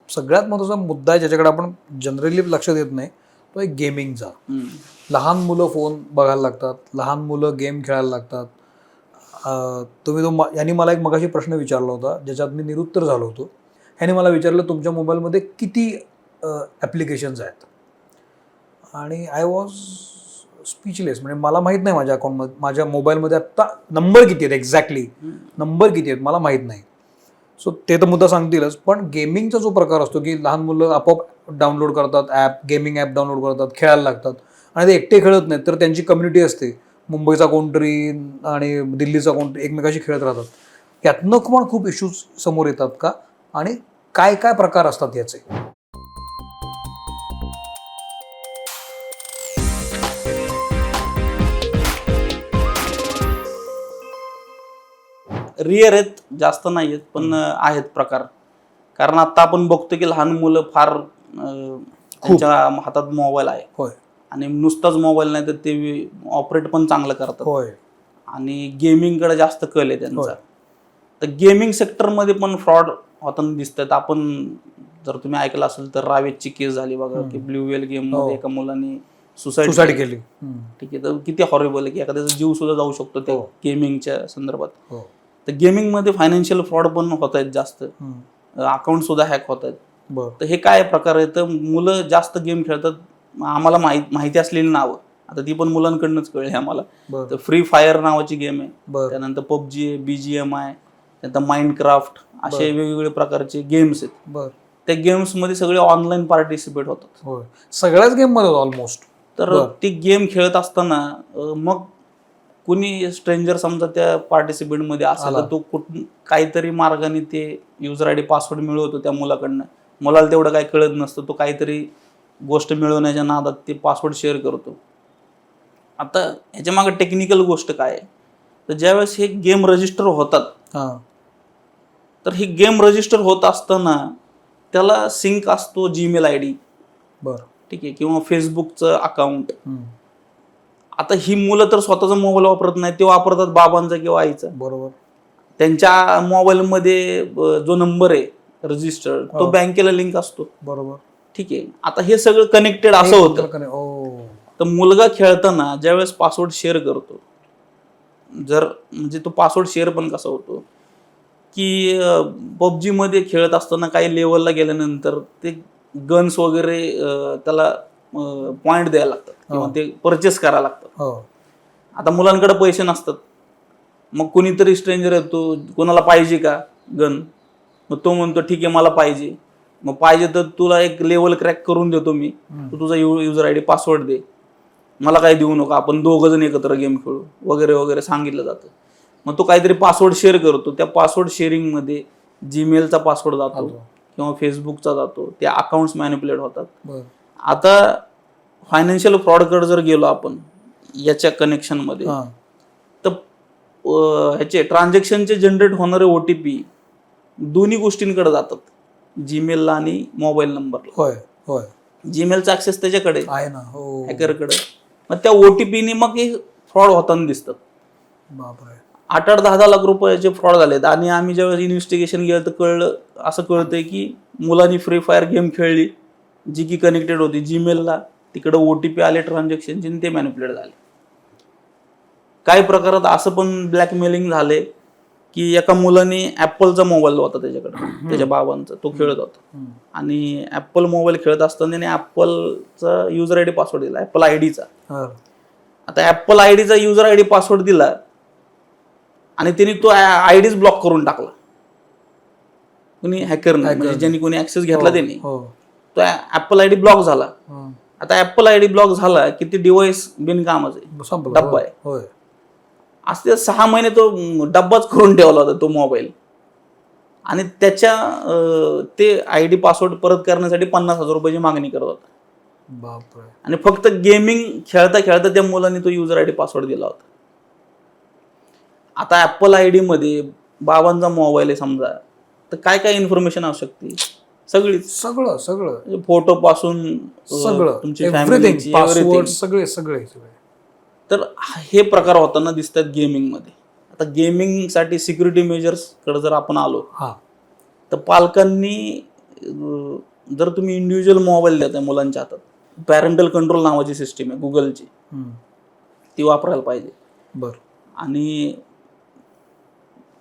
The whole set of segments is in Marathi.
सगळ्यात महत्त्वाचा मुद्दा आहे ज्याच्याकडे आपण जनरली लक्ष देत नाही तो एक गेमिंगचा. लहान मुलं फोन बघायला लागतात, लहान मुलं गेम खेळायला लागतात. तुम्ही यांनी मला एक मगाशी प्रश्न विचारला होता ज्याच्यात मी निरुत्तर झालो होतो. ह्याने मला विचारलं तुमच्या मोबाईलमध्ये किती ॲप्लिकेशन्स आहेत, आणि आय वॉज स्पीचलेस. म्हणजे मला माहीत नाही माझ्या अकाउंटमध्ये, माझ्या मोबाईलमध्ये आत्ता नंबर किती आहेत, एक्झॅक्टली नंबर किती आहेत मला माहीत नाही. सो ते तर मुद्दा सांगतीलच, पण गेमिंगचा जो प्रकार असतो की लहान मुलं आपोआप डाउनलोड करतात ॲप, गेमिंग ॲप डाउनलोड करतात, खेळायला लागतात, आणि ते एकटे खेळत नाहीत तर त्यांची कम्युनिटी असते, मुंबईचा कोणतरी आणि दिल्लीचा कोणतरी एकमेकाशी खेळत राहतात. यातनं पण खूप इश्यूज समोर येतात का, आणि काय काय प्रकार असतात याचे? रिअर आहेत, जास्त नाही आहेत, पण आहेत प्रकार. कारण आता आपण बघतो की लहान मुलं फार त्यांच्या हातात मोबाईल आहे. होय. आणि नुसताच मोबाईल नाही तर ते ऑपरेट पण चांगलं करतात. होय. आणि गेमिंगकडे जास्त कल आहे त्यांचा. तर गेमिंग सेक्टरमध्ये पण फ्रॉड होताना दिसतात. आपण जर तुम्ही ऐकलं असेल तर रावेतची केस झाली बघा, की ब्ल्यू वेल गेम मध्ये एका मुलाने सुसाईड केली. ठीक आहे, तर किती हॉरेबल आहे की एखाद्याचा जीव सुद्धा जाऊ शकतो त्या गेमिंगच्या संदर्भात. तर गेमिंगमध्ये फायनान्शियल फ्रॉड पण होत आहेत जास्त, अकाउंट सुद्धा हॅक होत आहेत. तर हे काय प्रकार आहे, तर मुलं जास्त गेम खेळतात. आम्हाला माहिती असलेली नावं, आता ती पण मुलांकडनंच कळली आम्हाला. तर फ्री फायर नावाची गेम आहे, त्यानंतर पबजी आहे, BGM आहे, त्यानंतर माइंडक्राफ्ट, असे वेगवेगळे प्रकारचे गेम्स आहेत. त्या गेम्समध्ये सगळे ऑनलाईन पार्टिसिपेट होतात. सगळ्याच गेममध्ये ऑलमोस्ट. तर ती गेम खेळत असताना मग कुणी स्ट्रेंजर समजा त्या पार्टिसिपेंटमध्ये असेल तर तो काहीतरी मार्गाने ते युजर ID पासवर्ड मिळवतो त्या मुलाकडनं. मुलाला तेवढं काही कळत नसतं, तो काहीतरी गोष्ट मिळवण्याच्या नादात ते पासवर्ड शेअर करतो. आता ह्याच्या मागे टेक्निकल गोष्ट काय आहे, तर ज्यावेळेस हे गेम रजिस्टर होतात, तर ही गेम रजिस्टर होत असताना त्याला सिंक असतो जीमेल ID, ठीक आहे, किंवा फेसबुकचं अकाउंट. आता ही मुलं तर स्वतःचा मोबाईल वापरत नाही, ते वापरतात बाबांचा किंवा आईचा. बरोबर. त्यांच्या मोबाईलमध्ये जो नंबर आहे रजिस्टर्ड तो बँकेला लिंक असतो. बरोबर. ठीक आहे, आता हे सगळं कनेक्टेड असं होतं. तर मुलगा खेळताना ज्यावेळेस पासवर्ड शेअर करतो, जर म्हणजे तो पासवर्ड शेअर पण कसा होतो की PUBG मध्ये खेळत असताना काही लेवलला गेल्यानंतर ते गन्स वगैरे त्याला पॉइंट द्यायला लागतात किंवा ते परचेस करायला लागतात. आता मुलांकडे पैसे नसतात, मग कुणीतरी स्ट्रेंजर येतो, कोणाला पाहिजे का गन, मग तो म्हणतो ठीक आहे मला पाहिजे. मग पाहिजे तर तुला एक लेवल क्रॅक करून देतो मी, तू तुझा युजर ID पासवर्ड दे, मला काही देऊ नका, आपण दोघं जण एकत्र गेम खेळू वगैरे वगैरे सांगितलं जातं. मग तो काहीतरी पासवर्ड शेअर करतो, त्या पासवर्ड शेअरिंगमध्ये जीमेलचा पासवर्ड जातो किंवा फेसबुकचा जातो, त्या अकाउंट्स मॅनिप्युलेट होतात. आता फायनान्शियल फ्रॉडकडे जर गेलो आपण याच्या कनेक्शनमध्ये, तर ह्याचे ट्रान्झॅक्शनचे जनरेट होणारे OTP दोन्ही गोष्टींकडे जातात, जीमेलला आणि मोबाईल नंबरला. जीमेलचा ऍक्सेस त्याच्याकडे आहे ना, हॅकरकडे. मग त्या OTPने मग हे फ्रॉड होताना दिसतात. 8-10 लाख रुपयाचे फ्रॉड झालेत. आणि आम्ही ज्यावेळेस इन्व्हेस्टिगेशन केलं तर असं कळतंय की मुलांनी फ्री फायर गेम खेळली जी की कनेक्टेड होती जीमेलला, तिकडे OTP आले ट्रान्झॅक्शनचे, ते मॅनिप्युलेट झाले. काही प्रकारात असं पण ब्लॅकमेलिंग झाले की एका मुलाने ऍपलचा मोबाईल होता त्याच्याकडे, त्याच्या बाबांचा, तो खेळत होता, आणि ऍपल मोबाईल खेळत असताना त्याने ऍपलचा युजर ID पासवर्ड दिला, ऍपल आयडीचा. आता ऍपल आयडीचा युजर ID पासवर्ड दिला आणि त्यांनी तो आयडीच ब्लॉक करून टाकला, कुणी हॅकरने, म्हणजे ज्यांनी कोणी ऍक्सेस घेतला त्यांनी. तो ऍपल ID ब्लॉक झाला. आता ऍपल ID ब्लॉक झाला की ते डिव्हाइस बिनकामाचं आहे, डब्बा आहे. असते 6 महिने तो डब्बाच करून ठेवला होता तो मोबाईल, आणि त्याच्या ते ID पासवर्ड परत करण्यासाठी 50,000 रुपयाची मागणी करत होता. आणि फक्त गेमिंग खेळता खेळता त्या मुलांनी तो युजर ID पासवर्ड दिला होता. आता ऍपल ID मध्ये बाबांचा मोबाईल आहे समजा, तर काय काय इन्फॉर्मेशन असू शकते, सगळं फोटो पासून सगळं, तुमची फॅमिली, पासवर्ड, सगळे. तर हे प्रकार होताना दिसतात गेमिंगमध्ये. आता गेमिंगसाठी सिक्युरिटी मेजर्स कडे जर आपण आलो, तर पालकांनी जर तुम्ही इंडिव्हिज्युअल मोबाईल देताय मुलांच्या हातात, पॅरेंटल कंट्रोल नावाची सिस्टीम आहे गुगलची, ती वापरायला पाहिजे. बर. आणि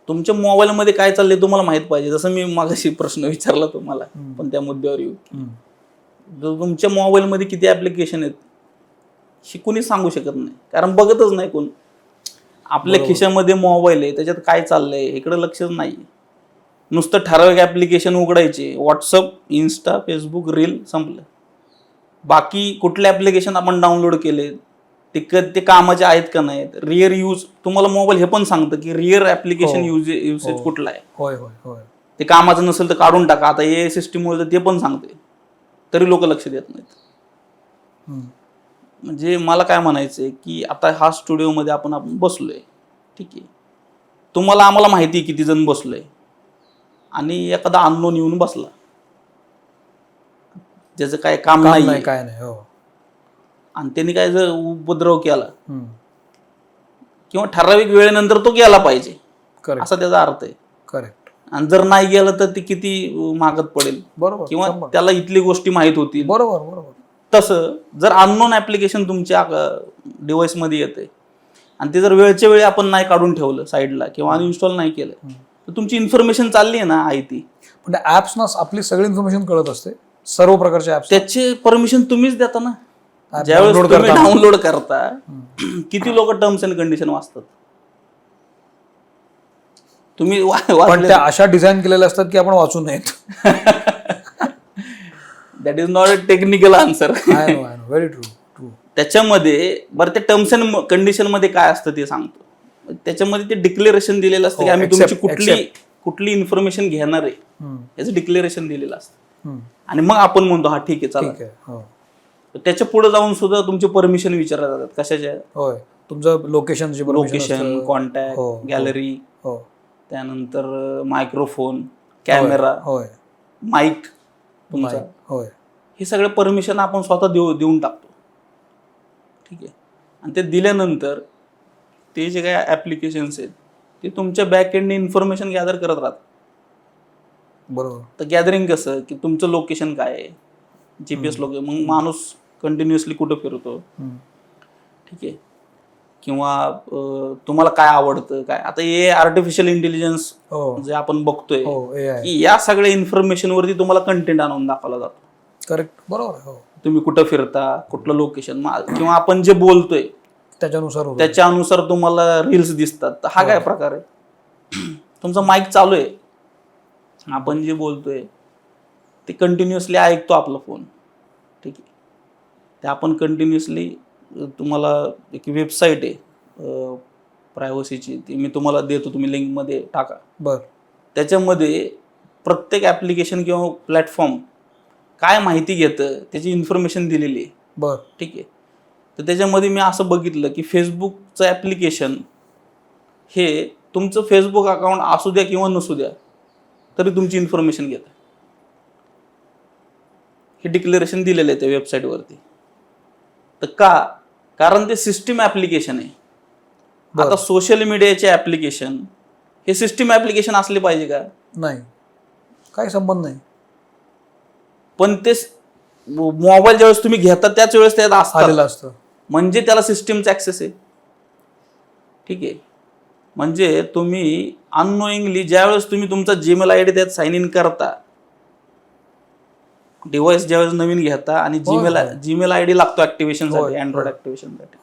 तुमच्या मोबाईलमध्ये काय चाललंय तुम्हाला माहित पाहिजे. जसं मी मागाशी प्रश्न विचारला तुम्हाला, पण त्या मुद्द्यावर येऊ. जर तुमच्या मोबाईलमध्ये किती ऍप्लिकेशन आहेत हे कुणी सांगू शकत नाही, कारण बघतच नाही कोण. आपल्या खिशामध्ये मोबाईल आहे, त्याच्यात काय चाललंय इकडे लक्षच नाही. नुसतं ठराविक ऍप्लिकेशन उघडायचे, व्हॉट्सअप, इन्स्टा, फेसबुक, रील, संपलं. बाकी कुठले ऍप्लिकेशन आपण डाउनलोड केले ते कामाचे आहेत का नाहीत. रिअर यूज तुम्हाला मोबाईल हे पण सांगतं की रिअर ऍप्लिकेशन युसेज कुठला आहे. होय होय होय. ते कामाचं नसेल तर काढून टाका. आता ए सिस्टीममुळे ते पण सांगते, तरी लोक लक्ष देत नाहीत. म्हणजे मला काय म्हणायचंय की आता हा स्टुडिओमध्ये आपण बसलोय, ठीक आहे, तुम्हाला आम्हाला माहिती किती जण बसलोय, आणि एखादा अननोन येऊन बसला ज्याचं काय काम नाही काय नाही, हो, आणि त्यांनी काय जर उपद्रव केला किंवा ठराविक वेळेनंतर तो गेला पाहिजे असा त्याचा अर्थ आहे. करेक्ट. आणि जर नाही गेलं तर ती किती मागत पडेल. बरोबर. किंवा त्याला इथली गोष्टी माहीत होतील. बरोबर बरोबर. तसं जर अननोन ऍप्लिकेशन तुमच्या डिव्हाइसमध्ये येते आणि ते जर वेळच्या वेळी आपण नाही काढून ठेवलं साईडला किंवा अनइन्स्टॉल नाही केलं, तर तुमची इन्फॉर्मेशन चालली आहे ना आहे ती. पण ऍप्सना आपली सगळी इन्फॉर्मेशन कळत असते, सर्व प्रकारच्या ऍप्स. त्याचे परमिशन तुम्हीच देता ना. ज्यावेळेस तुम्ही डाउनलोड करता, किती लोक टर्म्स अँड कंडिशन वाचतात तुम्ही? पण त्या अशा डिझाईन केलेल्या असतात की आपण वाचू नयेत. That is not a technical answer. Very true true. त्याच्यामध्ये बरं ते टर्म्स अँड कंडिशन मध्ये काय असतं ते सांगतो. त्याच्यामध्ये ते डिक्लेरेशन दिलेलं असतं की आम्ही तुमची कुठली इन्फॉर्मेशन घेणार आहे याचं डिक्लेरेशन दिलेलं असतं. आणि मग आपण म्हणतो हा ठीक आहे चला. त्याच्या पुढे जाऊन सुद्धा तुमचे परमिशन विचारले जातात. कशाच्या? होय, तुमचं लोकेशन, कॉन्टॅक्ट, गॅलरी, त्यानंतर मायक्रोफोन, कॅमेरा, माईक तुमचा, हे सगळे परमिशन आपण स्वतः देऊन टाकतो. ठीक आहे. आणि ते दिल्यानंतर ते जे काही ऍप्लिकेशन्स आहेत ते तुमच्या बॅक एंडने इन्फॉर्मेशन गॅदर करत राहतात. बरोबर. तर गॅदरिंग कसं की तुमचं लोकेशन काय आहे, जीपीएस लोकेशन, मग माणूस कंटिन्युअसली कुठं फिरतो, ठीक आहे, किंवा तुम्हाला काय आवडतं काय. आता हे आर्टिफिशियल इंटेलिजन्स जे आपण बघतोय की या सगळ्या इन्फॉर्मेशन वरती तुम्हाला कंटेंट आणून दाखवला जातो. करेक्ट. बरोबर. तुम्ही कुठं फिरता, कुठलं लोकेशन, किंवा आपण जे बोलतोय त्याच्यानुसार तुम्हाला रील्स दिसतात. तर हा काय प्रकार आहे? तुमचा माईक चालू आहे, आपण जे बोलतोय ते कंटिन्युअसली ऐकतो आपला फोन, ठीक आहे. ते आपण कंटिन्युअसली, तुम्हाला एक वेबसाईट आहे प्रायव्हसीची, ती मी तुम्हाला देतो, तुम्ही लिंकमध्ये टाका. बरं. त्याच्यामध्ये प्रत्येक ऍप्लिकेशन किंवा प्लॅटफॉर्म काय माहिती घेतं त्याची इन्फॉर्मेशन दिलेली आहे. बरं. ठीक आहे. तर त्याच्यामध्ये मी असं बघितलं की फेसबुकचं ऍप्लिकेशन हे तुमचं फेसबुक अकाउंट असू द्या किंवा नसू द्या तरी तुमची इन्फॉर्मेशन घेतं. हे डिक्लेरेशन दिलेलं आहे त्या वेबसाईटवरती. तर कारण ते सिस्टीम ऍप्लिकेशन आहे. आता सोशल मीडियाचे ऍप्लिकेशन हे सिस्टीम ऍप्लिकेशन असले पाहिजे का? नाही, काही संबंध नाही. पण ते मोबाईल ज्यावेळेस तुम्ही घेता त्याच वेळेस त्यात असतं, म्हणजे त्याला सिस्टीमचा ऍक्सेस आहे. ठीक आहे. म्हणजे तुम्ही अननोईंगली ज्यावेळेस तुम्ही तुमचा जीमेल आयडी त्यात साइन इन करता, डिव्हाइस ज्यावेळेस नवीन घेता आणि जीमेल आयडी लागतो ऍक्टिव्हेशनसाठी, अँड्रॉइड ऍक्टिव्हेशनसाठी,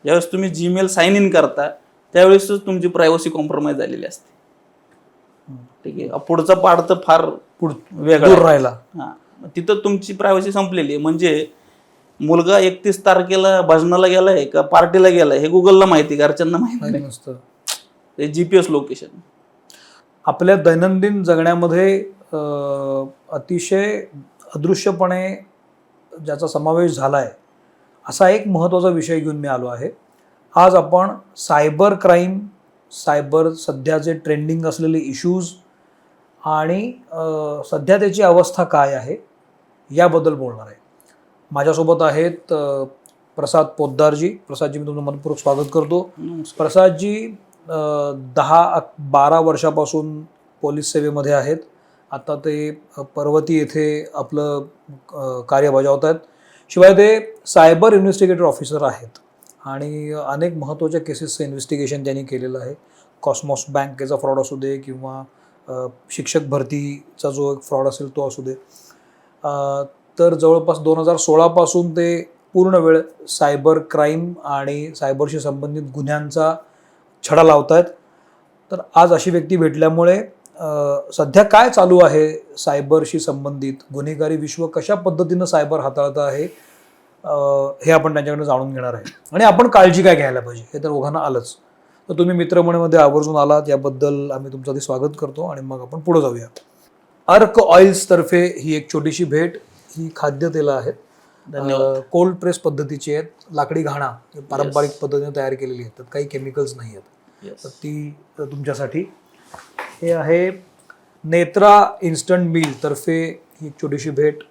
ज्यावेळेस तुम्ही जीमेल साइन इन करता त्यावेळेसच तुमची प्रायव्हसी कॉम्प्रोमाइज झालेली असते. ठीक आहे. पुढचा पार्ट तर फार वेगळा राहिला. हा, तिथं तुमची प्रायव्हसी संपलेली आहे. म्हणजे मुलगा 31 तारखेला भजनाला गेलाय का पार्टीला गेलाय हे गुगलला माहिती, घरच्यांना माहिती नसतं. ते जीपीएस लोकेशन. आपल्या दैनंदिन जगण्यामध्ये अतिशय अदृश्यपणे ज्याचा समावेश झाला आहे असा एक महत्त्वाचा विषय घेऊन मी आलो आहे. आज आपण सायबर क्राईम, सायबर सध्याचे ट्रेंडिंग असलेले इश्यूज आणि सध्या त्याची अवस्था काय आहे याबद्दल बोलणार आहे. माझ्यासोबत आहेत प्रसाद पोद्दारजी. प्रसादजी, मी तुमचं मनपूर्वक स्वागत करतो. प्रसादजी 10-12 वर्षापासून पोलीस सेवेमध्ये आहेत. आता ते पर्वती येथे आपलं कार्य बजावत आहेत. शिवाय ते सायबर इन्व्हेस्टिगेटर ऑफिसर आहेत आणि अनेक महत्त्वाच्या केसेसचं इन्व्हेस्टिगेशन त्यांनी केलेलं आहे. कॉस्मॉस बँकेचा फ्रॉड असू दे किंवा शिक्षक भरतीचा जो एक फ्रॉड असेल तो असू दे. तर जवळपास 2016 पासून ते पूर्ण वेळ सायबर क्राईम आणि सायबरशी संबंधित गुन्ह्यांचा छडा लावत आहेत. तर आज अशी व्यक्ती भेटल्यामुळे सध्या काय चालू आहे सायबरशी संबंधित, गुन्हेगारी विश्व कशा पद्धतीनं सायबर हाताळत आहे हे आपण त्यांच्याकडे जाणून घेणार आहे. आणि आपण काळजी काय घ्यायला पाहिजे हे तर ओघांना आलंच. तर तुम्ही मित्रमंडळीमध्ये आवर्जून आलात याबद्दल आम्ही तुमचं आधी स्वागत करतो आणि मग आपण पुढे जाऊया. अर्क ऑइल्स तर्फे ही एक छोटीशी भेट. ही खाद्यतेलं आहेत. धन्यवाद. कोल्ड प्रेस पद्धतीची आहेत. लाकडी घाणा पारंपरिक पद्धतीने तयार केलेली आहेत. त्यात काही केमिकल्स नाही आहेत. तर ती तुमच्यासाठी. हे आहे नेत्रा इन्स्टंट मील तर्फे ही एक छोटीशी भेट.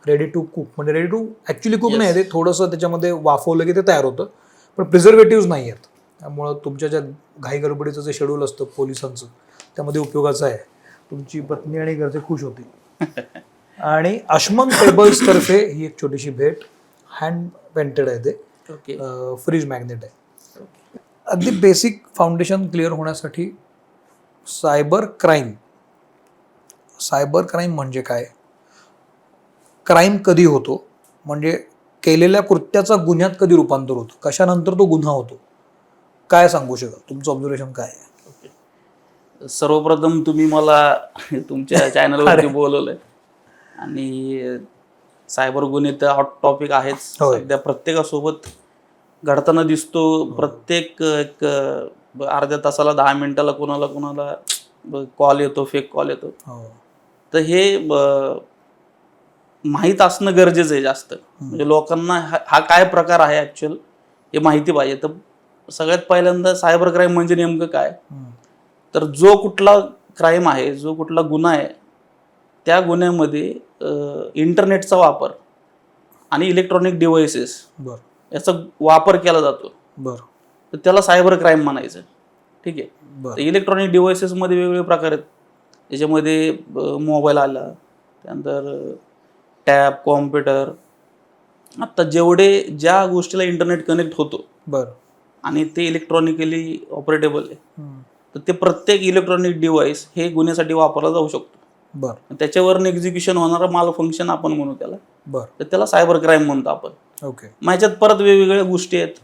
रेडी टू कुक, म्हणजे रेडी टू ॲक्च्युली कुक नाही, ते थोडंसं त्याच्यामध्ये वाफवलं की ते तयार होतं, पण प्रिझर्वेटिव्ह नाही आहेत. त्यामुळं तुमच्या ज्या घाई गडबडीचं जे शेड्यूल असतं पोलिसांचं त्यामध्ये उपयोगाचं आहे. तुमची पत्नी आणि घरचे खुश होतील. आणि अश्मन टेबल्स तर्फे ही एक छोटीशी भेट. हँड पेंटेड आहे ते. फ्रीज मॅग्नेट आहे. अगदी बेसिक फाउंडेशन क्लिअर होण्यासाठी सायबर क्राईम म्हणजे काय, क्राईम कधी होतो, म्हणजे केलेल्या कृत्याचा गुन्ह्यात कधी रूपांतर होतं, कशानंतर तो गुन्हा होतो, काय सांगू शकाल, तुमचं ऑब्झर्वेशन काय आहे? सर्वप्रथम तुम्ही मला तुमच्या चॅनलवरती बोलवलंय आणि सायबर गुन्हे तर हॉट टॉपिक आहेच. सध्या प्रत्येकासोबत घडताना दिसतो. प्रत्येक एक अर्ध्या तासाला 10 मिनिटाला कोणाला कॉल येतो, फेक कॉल येतो. तर हे माहीत असणं गरजेचं आहे जास्त. म्हणजे लोकांना हा काय प्रकार आहे ॲक्च्युअल हे माहिती पाहिजे. तर सगळ्यात पहिल्यांदा सायबर क्राईम म्हणजे नेमकं काय, तर जो कुठला क्राईम आहे, जो कुठला गुन्हा आहे, त्या गुन्ह्यामध्ये इंटरनेटचा वापर आणि इलेक्ट्रॉनिक डिव्हाइसेस याचा वापर केला जातो. तर त्याला सायबर क्राईम म्हणायचं. ठीक आहे. तर इलेक्ट्रॉनिक डिव्हाइसेसमध्ये वेगवेगळे प्रकार आहेत. त्याच्यामध्ये मोबाईल आला, त्यानंतर टॅब, कॉम्प्युटर, आता ज्या गोष्टीला इंटरनेट कनेक्ट होतो आणि ते इलेक्ट्रॉनिकली ऑपरेटेबल आहे, तर ते प्रत्येक इलेक्ट्रॉनिक डिव्हाइस हे गुन्ह्यासाठी वापरला जाऊ शकतो. त्याच्यावरनं एक्झिक्युशन होणारा माल फंक्शन आपण म्हणू त्याला. तर त्याला सायबर क्राईम म्हणतो आपण. मग ह्याच्यात परत वेगवेगळ्या गोष्टी आहेत.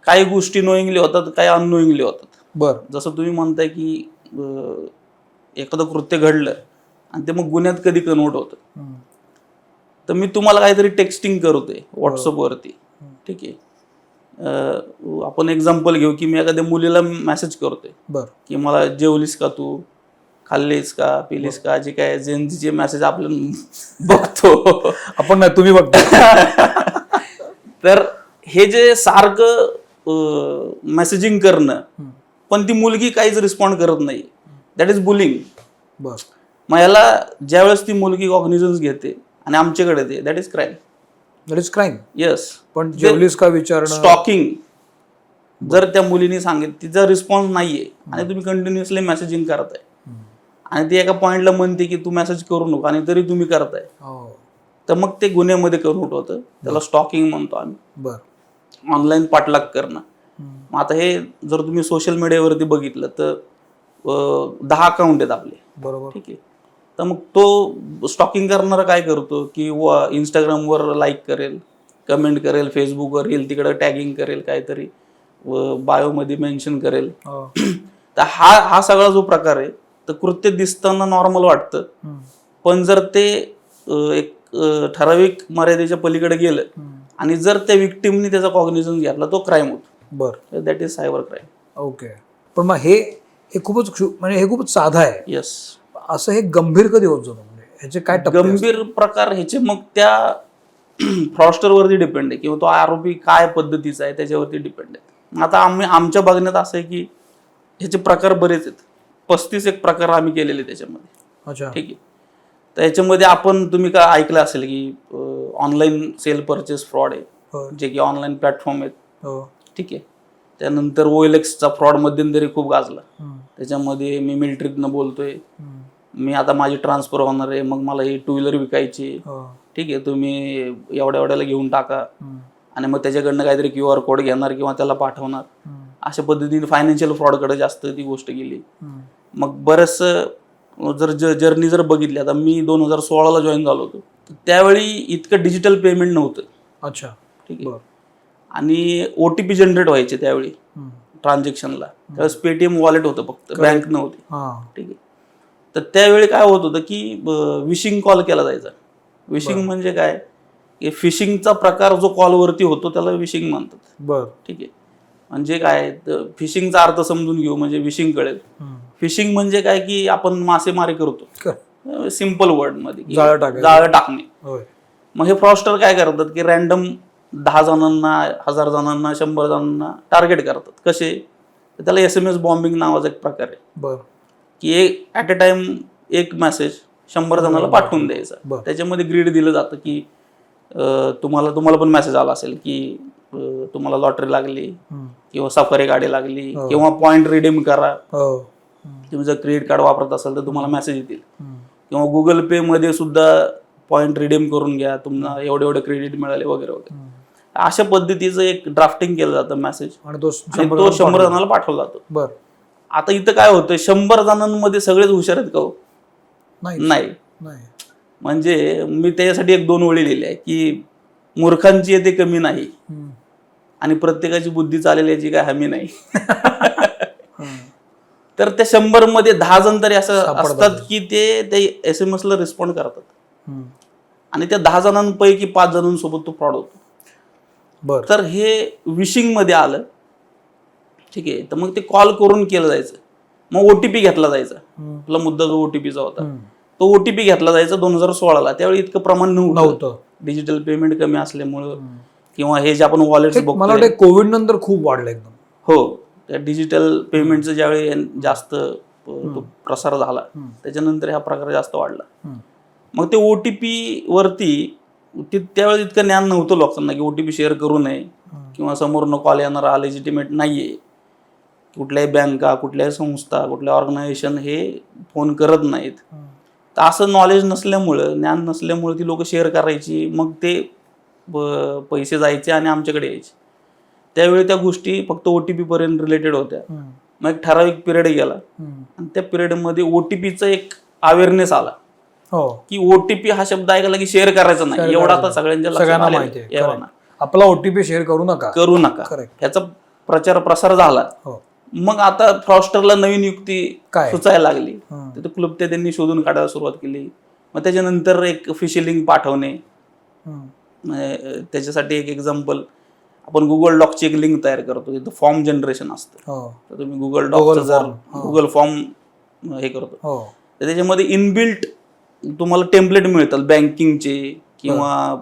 काही गोष्टी नोईंगली होतात, काही अननोईंगली होतात. जसं तुम्ही म्हणताय की एखादं कृत्य घडलं आणि ते मग गुन्ह्यात कधी कन्वर्ट होतं. तर मी तुम्हाला काहीतरी टेक्स्टिंग करतोय व्हॉट्सअपवरती. ठीक आहे. आपण एक्झाम्पल घेऊ की मी एखाद्या मुलीला मेसेज करतोय की मला जेवलीस का, तू खाल्लीस का, पिलीस का, जे काय जेनजीचे मेसेज आपण बघतो. आपण नाही, तुम्ही बघता. तर हे जे सारखं मेसेजिंग करणं, पण ती मुलगी काहीच रिस्पॉन्ड करत नाही, दॅट इज बुलिंग. मग याला ज्यावेळेस ती मुलगी कॉग्निझन्स घेते आणि आमच्याकडे येते, दॅट इज क्राईम. येस. पण जेवलीस का विचारणं, स्टॉकिंग. जर त्या मुलीने सांगितलं, तिचा रिस्पॉन्स नाहीये आणि तुम्ही कंटिन्युअसली मेसेजिंग करताय आणि ती एका पॉइंटला म्हणते की तू मेसेज करू नको आणि तरी तुम्ही करताय, तर मग ते गुन्ह्यामध्ये कन्वर्ट होतं. त्याला स्टॉकिंग म्हणतो आम्ही. ऑनलाईन पाठलाग करणं. मग आता हे जर तुम्ही सोशल मीडियावरती बघितलं तर 10 अकाउंट आहेत आपले. ठीक आहे. तर मग तो स्टॉकिंग करणारा काय करतो की इंस्टाग्रामवर लाईक करेल, कमेंट करेल, फेसबुकवर येईल तिकडं टॅगिंग करेल, काहीतरी बायोमध्ये मेन्शन करेल. तर हा सगळा जो प्रकार आहे, तर कृत्य दिसताना नॉर्मल वाटतं, पण जर ते एक ठराविक मर्यादेच्या पलीकडे गेलं आणि जर त्या विक्टिमनी त्याचा कॉग्निझन्स घेतला, तो क्राईम होतो. That is cyber crime. Okay. पण मग हे खूपच म्हणजे हे खूपच साधं आहे. येस. असं हे गंभीर कधी होत जातं, म्हणजे ह्याचे काय गंभीर प्रकार ह्याचे मग त्या फ्रॉस्टरवरती डिपेंड आहे किंवा तो आरोपी काय पद्धतीचा आहे त्याच्यावरती डिपेंड आहे. आता आमच्या बघण्यात असं आहे की ह्याचे प्रकार बरेच आहेत. 35 एक प्रकार आम्ही केलेले त्याच्यामध्ये. ठीक आहे. तर याच्यामध्ये तुम्ही काय ऐकलं असेल की ऑनलाईन सेल परचेस फ्रॉड आहे, जे की ऑनलाईन प्लॅटफॉर्म आहेत. ठीक आहे. त्यानंतर OLXचा फ्रॉड मध्यंतरी खूप गाजला. त्याच्यामध्ये मी मिलिटरीतनं बोलतोय, मी आता माझी ट्रान्सफर होणार आहे, मग मला ही 2 व्हीलर विकायची, ठीक आहे, तुम्ही एवढ्या एवढ्याला घेऊन टाका, आणि मग त्याच्याकडनं काहीतरी QR कोड घेणार किंवा त्याला पाठवणार. अशा पद्धतीने फायनान्शियल फ्रॉडकडे जास्त ती गोष्ट गेली. मग बरंचसं जर जर्नी जर बघितली, आता मी 2016ला जॉईन झालो होतो, त्यावेळी इतकं डिजिटल पेमेंट नव्हतं. अच्छा, ठीक आहे. आणि OTP जनरेट व्हायचे त्यावेळी ट्रान्झॅक्शनला. त्यावेळेस पेटीएम वॉलेट होतं फक्त, बँक नव्हती. ठीक आहे. तर त्यावेळी काय होत होतं की विशिंग कॉल केला जायचा. विशिंग म्हणजे काय, की फिशिंगचा प्रकार जो कॉलवरती होतो त्याला विशिंग म्हणतात. बरं, ठीक आहे. म्हणजे काय, फिशिंगचा अर्थ समजून घेऊ म्हणजे विशिंग कळेल. फिशिंग म्हणजे काय की आपण मासेमारी करतो, सिंपल वर्ड मध्ये जाळं टाकणे. मग हे फ्रॉस्टर काय करतात की रॅन्डम 10 जणांना, 1000 जणांना, 100 जणांना टार्गेट करतात. कसे, त्याला SMS बॉम्बिंग नावाचा एक प्रकार आहे. बरं, की ॲट अ टाइम एक मेसेज 100 जणांना पाठवून द्यायचा. त्याच्यामध्ये ग्रीड दिलं जातं की तुम्हाला पण मेसेज आला असेल की तुम्हाला लॉटरी लागली किंवा सफारी गाडी लागली किंवा पॉइंट रिडीम करा. तुम्ही जर क्रेडिट कार्ड वापरत असाल तर तुम्हाला मेसेज येतील. किंवा गुगल पे मध्ये सुद्धा पॉइंट रिडीम करून घ्या, तुम्हाला एवढे एवढे क्रेडिट मिळाले वगैरे वगैरे. अशा पद्धतीचं एक ड्राफ्टिंग केलं जातं मेसेज, आणि तो 100 जणांना पाठवला जातो. बरं, आता इथं काय होतं, 100 जणांमध्ये सगळेच हुशार आहेत का हो? नाही. म्हणजे मी त्याच्यासाठी 1-2 ओळी लिहिल्या आहे की मूर्खांची येते कमी नाही आणि प्रत्येकाची बुद्धी चालेल याची काय हमी नाही. तर त्या 100 मध्ये 10 जण तरी असं असतात की ते SMS ला रिस्पॉन्ड करतात, आणि त्या 10 जणांपैकी 5 जणांसोबत तो फ्रॉड होतो. तर हे विशिंग मध्ये आलं. ठीक आहे. तर मग ते कॉल करून केलं जायचं, मग OTP घेतला जायचा. आपला मुद्दा जो OTPचा होता तो OTP घेतला जायचा 2016ला. त्यावेळी इतकं प्रमाण नव्हतं, डिजिटल पेमेंट कमी असल्यामुळं, किंवा हे जे आपण वॉलेट्स बघतो, मला वाटतं कोविड नंतर खूप वाढलं एकदम. हो, त्या डिजिटल पेमेंटचं ज्यावेळी जास्त प्रसार झाला त्याच्यानंतर हा प्रकार जास्त वाढला. मग ते OTP वरती त्यावेळी इतकं ज्ञान नव्हतं लोकांना की OTP शेअर करू नये, किंवा समोरनं कॉल येणारा लेजिटिमेट नाहीये. कुठल्याही बँका, कुठल्याही संस्था, कुठल्या ऑर्गनायझेशन हे फोन करत नाहीत. तर असं नॉलेज नसल्यामुळं, ज्ञान नसल्यामुळे ती लोक शेअर करायची, मग ते पैसे जायचे आणि आमच्याकडे यायचे. त्यावेळी त्या गोष्टी फक्त OTP पर्यंत रिलेटेड होत्या. मग एक ठराविक पिरियड गेला आणि त्या पिरियडमध्ये OTPचा एक अवेअरनेस आला की OTP हा शब्द ऐकला की शेअर करायचा नाही. एवढा आता सगळ्यांना माहिती आहे, आपला OTP शेअर करू नका. ह्याचा प्रचार प्रसार झाला. मग आता फ्रॉस्टरला नवीन युक्ती सुचायला लागली. तिथे क्लुप्त्या त्यांनी शोधून काढायला सुरुवात केली. मग त्याच्यानंतर एक फिशिंग लिंक पाठवणे, त्याच्यासाठी एक एक्झाम्पल, आपण गुगल डॉकची एक लिंक तयार करतो, तिथं फॉर्म जनरेशन असतं. तर तुम्ही गुगल डॉकचं जर गुगल फॉर्म हे करतो तर त्याच्यामध्ये इनबिल्ट तुम्हाला टेम्पलेट मिळतात बँकिंगचे किंवा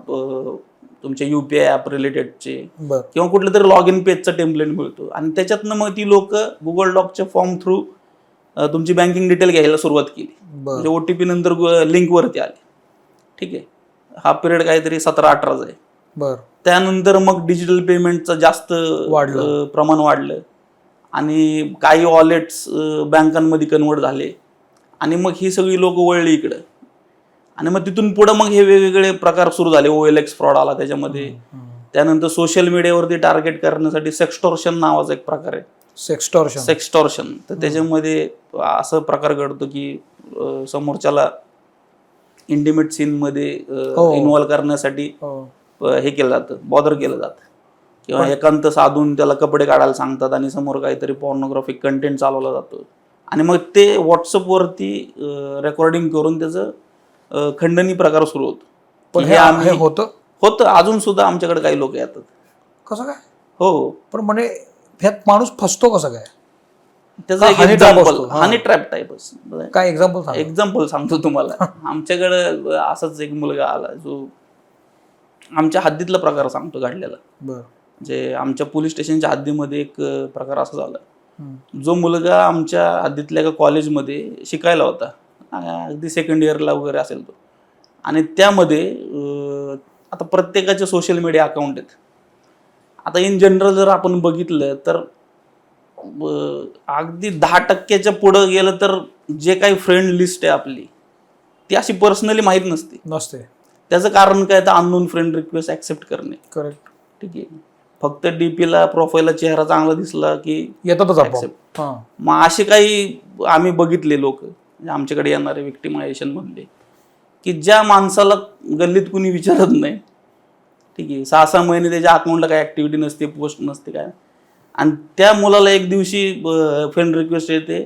तुमच्या UPI ॲप रिलेटेडचे, किंवा कुठल्या तरी लॉग इन पेजचा टेम्पलेट मिळतो. आणि त्याच्यातनं मग ती लोक गुगल डॉकच्या फॉर्म थ्रू तुमची बँकिंग डिटेल घ्यायला सुरुवात केली. म्हणजे OTP नंतर लिंकवरती आले. ठीक आहे. हा पिरियड काहीतरी 17-18चा आहे. त्यानंतर मग डिजिटल पेमेंटचं जास्त प्रमाण वाढलं आणि काही वॉलेट्स बँकांमध्ये कन्वर्ट झाले, आणि मग ही सगळी लोक वळली इकडं. आणि मग तिथून पुढे मग हे वेगवेगळे प्रकार सुरू झाले. OLX फ्रॉड आला त्याच्यामध्ये. त्यानंतर सोशल मीडियावरती टार्गेट करण्यासाठी सेक्स्टॉर्शन नावाचा एक प्रकार आहे. सेक्स्टॉर्शन. तर त्याच्यामध्ये असं प्रकार घडतो की समोरच्याला इंटिमेट सीन मध्ये इन्व्हॉल्व करण्यासाठी हे केलं जातं, बॉदर केलं जातं, किंवा एकांत साधून त्याला कपडे काढायला सांगतात आणि समोर काहीतरी पॉर्नोग्राफिक कंटेंट चालवला जातो, आणि मग ते व्हॉट्सअपवरती रेकॉर्डिंग करून त्याचं खंडणी प्रकार सुरू होतो. पण हे होतं अजून सुद्धा आमच्याकडे काही लोक येतात. कसं काय? हो, पण म्हणजे ह्यात माणूस फसतो कसं काय? त्याचा एक एक्झाम्पल, हनी ट्रॅप टाईपच. काय एक्झाम्पल सांगतो तुम्हाला. आमच्याकडे असाच एक मुलगा आला जो आमच्या हद्दीतला प्रकार सांगतो घडलेला. म्हणजे आमच्या पोलीस स्टेशनच्या हद्दीमध्ये एक प्रकार असा झाला. जो मुलगा आमच्या हद्दीतल्या एका कॉलेजमध्ये शिकायला होता, अगदी सेकंड इयरला वगैरे असेल तो, आणि त्यामध्ये आता प्रत्येकाचे सोशल मीडिया अकाउंट आहेत. आता इन जनरल जर आपण बघितलं तर अगदी 10% पुढं गेलं तर जे काही फ्रेंड लिस्ट आहे आपली ती अशी पर्सनली माहीत नसते. त्याचं कारण काय तर अननोन फ्रेंड रिक्वेस्ट ऍक्सेप्ट करणे. करेक्ट. ठीक आहे. फक्त डीपीला प्रोफाईलला चेहरा चांगला दिसला की येतातच accept. आपण. मग असे काही आम्ही बघितले लोक आमच्याकडे येणारे विक्टिमायझेशन मधले की ज्या माणसाला गल्लीत कुणी विचारत नाही. ठीक आहे. 6-6 महिने त्याच्या अकाउंटला काही ऍक्टिव्हिटी नसते, पोस्ट नसते काय, आणि त्या मुलाला एक दिवशी फ्रेंड रिक्वेस्ट येते.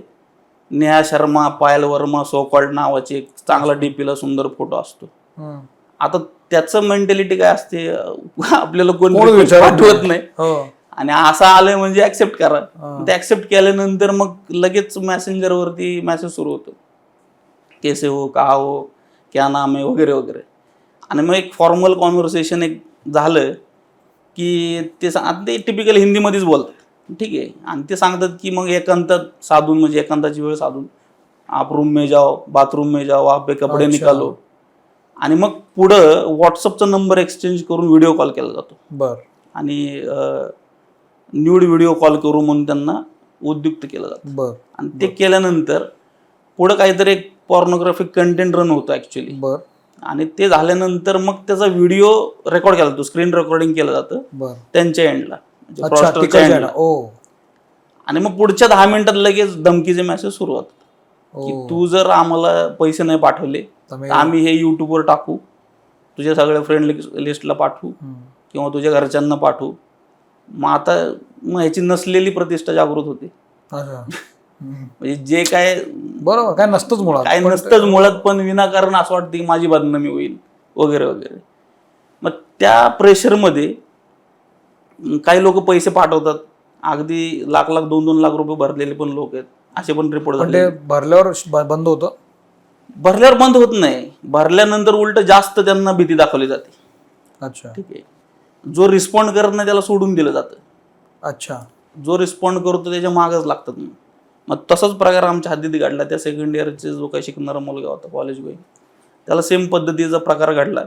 नेहा शर्मा, पायल वर्मा सो कॉल्ड नावाची एक चांगला डीपीला सुंदर फोटो असतो. आता त्याचं मेंटॅलिटी काय असते, आपल्याला कोण पाठवत नाही आणि असं आलंय म्हणजे ऍक्सेप्ट करा. ते ऍक्सेप्ट केल्यानंतर मग लगेच मेसेंजरवरती मेसेज सुरू होतो, कैसे हो, का हो, क्या नाम आहे, वगैरे वगैरे. आणि मग एक फॉर्मल कॉन्व्हर्सेशन एक झालं की ते टिपिकल हिंदीमध्येच बोलतात. ठीक आहे. आणि ते सांगतात की मग एकांतात साधून, म्हणजे एकांताची वेळ साधून, आप रूम में जाओ, बाथरूम में जाओ, आप कपडे निकालो. आणि मग पुढं व्हॉट्सअपचा नंबर एक्सचेंज करून व्हिडिओ कॉल केला जातो. आणि न्यूड व्हिडिओ कॉल करू म्हणून त्यांना उद्युक्त केलं जातं. आणि ते केल्यानंतर पुढं काहीतरी एक पॉर्नोग्राफिक कंटेंट रन होतं ऍक्च्युली. आणि ते झाल्यानंतर मग त्याचा व्हिडिओ रेकॉर्ड केला जातो, स्क्रीन रेकॉर्डिंग केलं जातं त्यांच्या एंडला, आणि मग पुढच्या 10 मिनिटात लगेच धमकीचे मेसेज सुरू होतात की तू जर आम्हाला पैसे नाही पाठवले तर आम्ही हे युट्यूबवर टाकू, तुझ्या सगळ्या फ्रेंड लिस्टला पाठवू किंवा तुझ्या घरच्यांना पाठवू. मग आता ह्याची नसलेली प्रतिष्ठा जागृत होते. म्हणजे जे काय बरोबर काय नसतंच मुळात, काय नसतंच मुळात, पण विनाकारण असं वाटतं की माझी बदनामी होईल वगैरे वगैरे. मग त्या प्रेशरमध्ये काही लोक पैसे पाठवतात. अगदी लाख 2-2 लाख रुपये भरलेले पण लोक आहेत, असे पण रिपोर्ट झाले. भरल्यावर बंद होतं? भरल्यावर बंद होत नाही, भरल्यानंतर उलट जास्त त्यांना भीती दाखवली जाते. अच्छा. ठीक आहे. जो रिस्पॉन्ड करत नाही त्याला सोडून दिलं जातं. अच्छा. जो रिस्पॉन्ड करतो त्याच्या मागच लागतात. मग तसाच प्रकार आमच्या हद्दीत घडला. त्या सेकंड इयरचे जो काही शिकणारा मुलगा होता, कॉलेज गोईंग, त्याला सेम पद्धतीचा प्रकार घडला.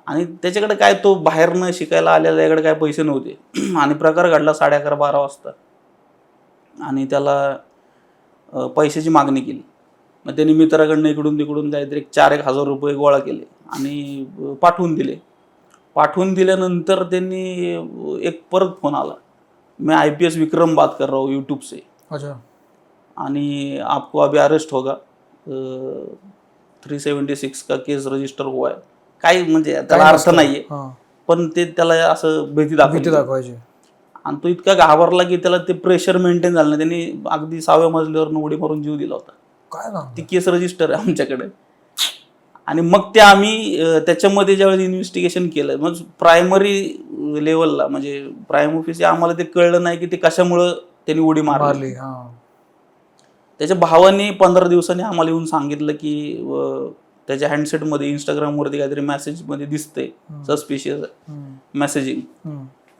आणि त्याच्याकडे काय, तो बाहेरनं शिकायला आलेला, याकडे काय पैसे नव्हते. आणि प्रकार घडला 11:30-12 वाजता. आणि त्याला पैशाची मागणी केली. मग त्यांनी मित्राकडनं इकडून तिकडून काहीतरी 4-1 हजार रुपये गोळा केले आणि पाठवून दिले. पाठवून दिल्यानंतर त्यांनी एक परत फोन आला, मैं IPS विक्रम बात कर रहा हूँ यूट्यूब से. अच्छा. आणि आपको अभी अरेस्ट होगा, 376 का केस रजिस्टर हुआ है. काही म्हणजे त्याला अर्थ नाहीये, पण ते त्याला असं भीती दाखवायची. आणि तो इतका घाबरला की त्याला ते प्रेशर मेंटेन झालं नाही. त्यांनी अगदी 6व्या मजल्यावरनं उडी मारून जीव दिला होता. ती केस रजिस्टर आहे आमच्याकडे. आणि मग ते आम्ही त्याच्यामध्ये ज्यावेळेस इन्व्हेस्टिगेशन केलं, मग प्रायमरी लेवलला म्हणजे प्रायम ऑफिस आम्हाला ते कळलं नाही की ते कशामुळं त्यांनी उडी मारली. त्याच्या भावाने 15 दिवसांनी आम्हाला येऊन सांगितलं की त्याच्या हँडसेटमध्ये इंस्टाग्रामवरती काहीतरी मेसेजमध्ये दिसतंय सस्पिशियस मेसेजिंग.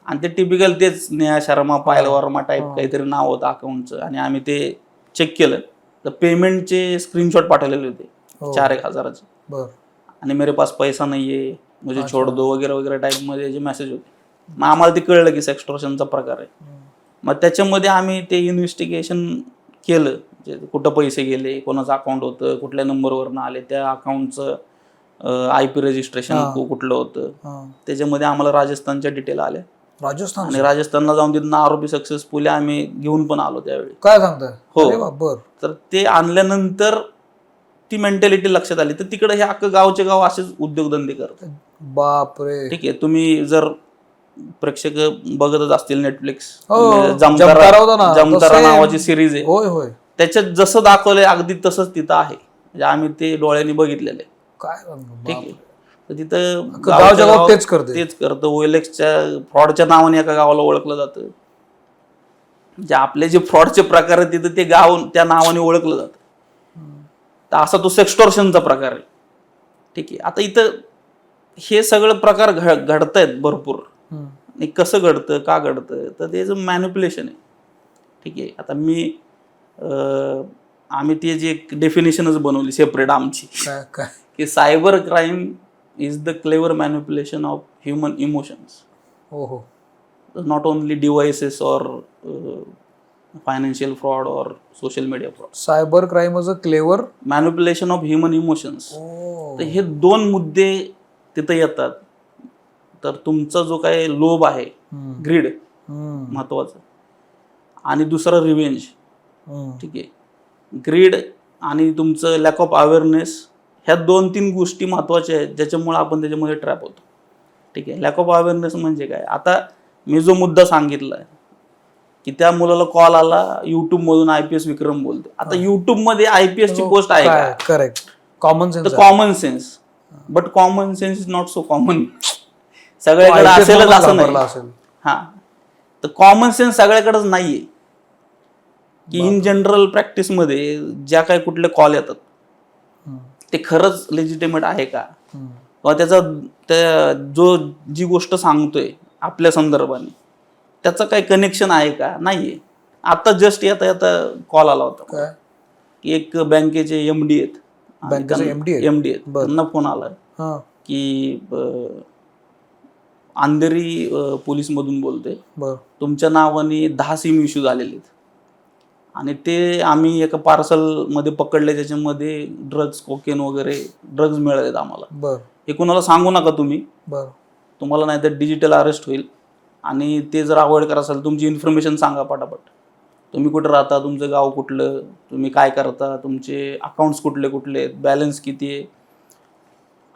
आणि ते टिपिकल तेच नेहा शर्मा, पायल वर्मा टाईप काहीतरी नाव होतं अकाउंटचं. आणि आम्ही ते चेक केलं तर पेमेंटचे स्क्रीनशॉट पाठवलेले होते 4-1 हजाराचे. आणि मेरे पास पैसा नाहीये, मुझे छोड दो वगैरे वगैरे टाईपमध्ये जे मेसेज होते. मग आम्हाला ते कळलं की सेक्स्टॉर्शनचा प्रकार आहे. मग त्याच्यामध्ये आम्ही ते इन्व्हेस्टिगेशन केलं, कुठं पैसे गेले, कोणाचं अकाउंट होतं, कुठल्या नंबरवरनं आले, त्या अकाउंटचं IP रजिस्ट्रेशन कुठलं होतं. त्याच्यामध्ये आम्हाला राजस्थानच्या डिटेल आल्या. आणि राजस्थानला जाऊन तिथं आरोपी सक्सेसफुली आम्ही घेऊन पण आलो त्यावेळी. काय सांगताय? हो. तर ते आणल्यानंतर ती मेंटॅलिटी लक्षात आली. तर तिकडे हे अख्खं गावचे गाव असेच उद्योगधंदे करतात. बापरे. ठीक आहे. तुम्ही जर प्रेक्षक बघतच असतील नेटफ्लिक्स, जमतारा नावाची सिरीज आहे, त्याच्यात जसं दाखवलंय अगदी तसंच तिथं आहे. म्हणजे आम्ही ते डोळ्यांनी बघितलेलं आहे. ठीक आहे. तर तिथं गाव तेच करतं. OLXच्या फ्रॉडच्या नावाने एका गावाला ओळखलं जातं. जे आपले जे फ्रॉडचे प्रकार आहेत तिथं ते गाव त्या नावाने ओळखलं जातं. तर असा तो सेक्स्टॉर्शनचा प्रकार आहे. ठीक आहे. आता इथं हे सगळं प्रकार घडतायत भरपूर. आणि कसं घडतं, का घडतं, तर ते मॅनिप्युलेशन आहे. ठीक आहे. आता आम्ही ते जे एक डेफिनेशनच बनवली सेपरेट आमची की cyber crime is the clever manipulation of human emotions, not only devices और फायनान्शियल फ्रॉड और social media fraud. Cyber crime is a clever manipulation of human emotions. तर हे 2 मुद्दे तिथं येतात. तर तुमचा जो काही लोभ आहे, ग्रीड महत्वाचं, आणि दुसरा रिव्हेंज. ठीक आहे. ग्रीड आणि तुमचं लॅक ऑफ अवेअरनेस, ह्या 2-3 गोष्टी महत्वाच्या आहेत ज्याच्यामुळे आपण त्याच्यामध्ये ट्रॅप होतो. ठीक आहे. लॅक ऑफ अवेअरनेस म्हणजे काय, आता मी जो मुद्दा सांगितलाय की त्या मुलाला कॉल आला YouTube मधून, IPS विक्रम बोलते. आता YouTube मध्ये IPS ची पोस्ट आहे का? Correct. Common sense. Common sense, but common sense is not so common. सगळ्याकडे असेलच असं नाही. हा, तर कॉमन सेन्स सगळ्याकडेच नाहीये. की इन जनरल प्रॅक्टिसमध्ये ज्या काही कुठले कॉल येतात ते खरंच लेजिटिमेट आहे का, किंवा त्याचा जी गोष्ट सांगतोय आपल्या संदर्भाने त्याचं काही कनेक्शन आहे का, नाहीये. आता जस्ट येता कॉल आला होता की एक बँकेचे MD आहेत, MD आहेत, त्यांना फोन आला की अंधेरी पोलीस मधून बोलते, तुमच्या नावाने 10 सिम इश्यू झालेले आहेत आणि ते आम्ही एका पार्सल मध्ये पकडले, त्याच्यामध्ये ड्रग्ज, कोकेन वगैरे ड्रग्ज मिळालेत आम्हाला. हे कुणाला सांगू नका तुम्ही, तुम्हाला नाही तर डिजिटल अरेस्ट होईल. आणि ते जर अवॉइड करा असेल, तुमची इन्फॉर्मेशन सांगा पटापट. तुम्ही कुठं राहता, तुमचं गाव कुठलं, तुम्ही काय करता, तुमचे अकाउंट्स कुठले कुठले आहेत, बॅलन्स किती आहे.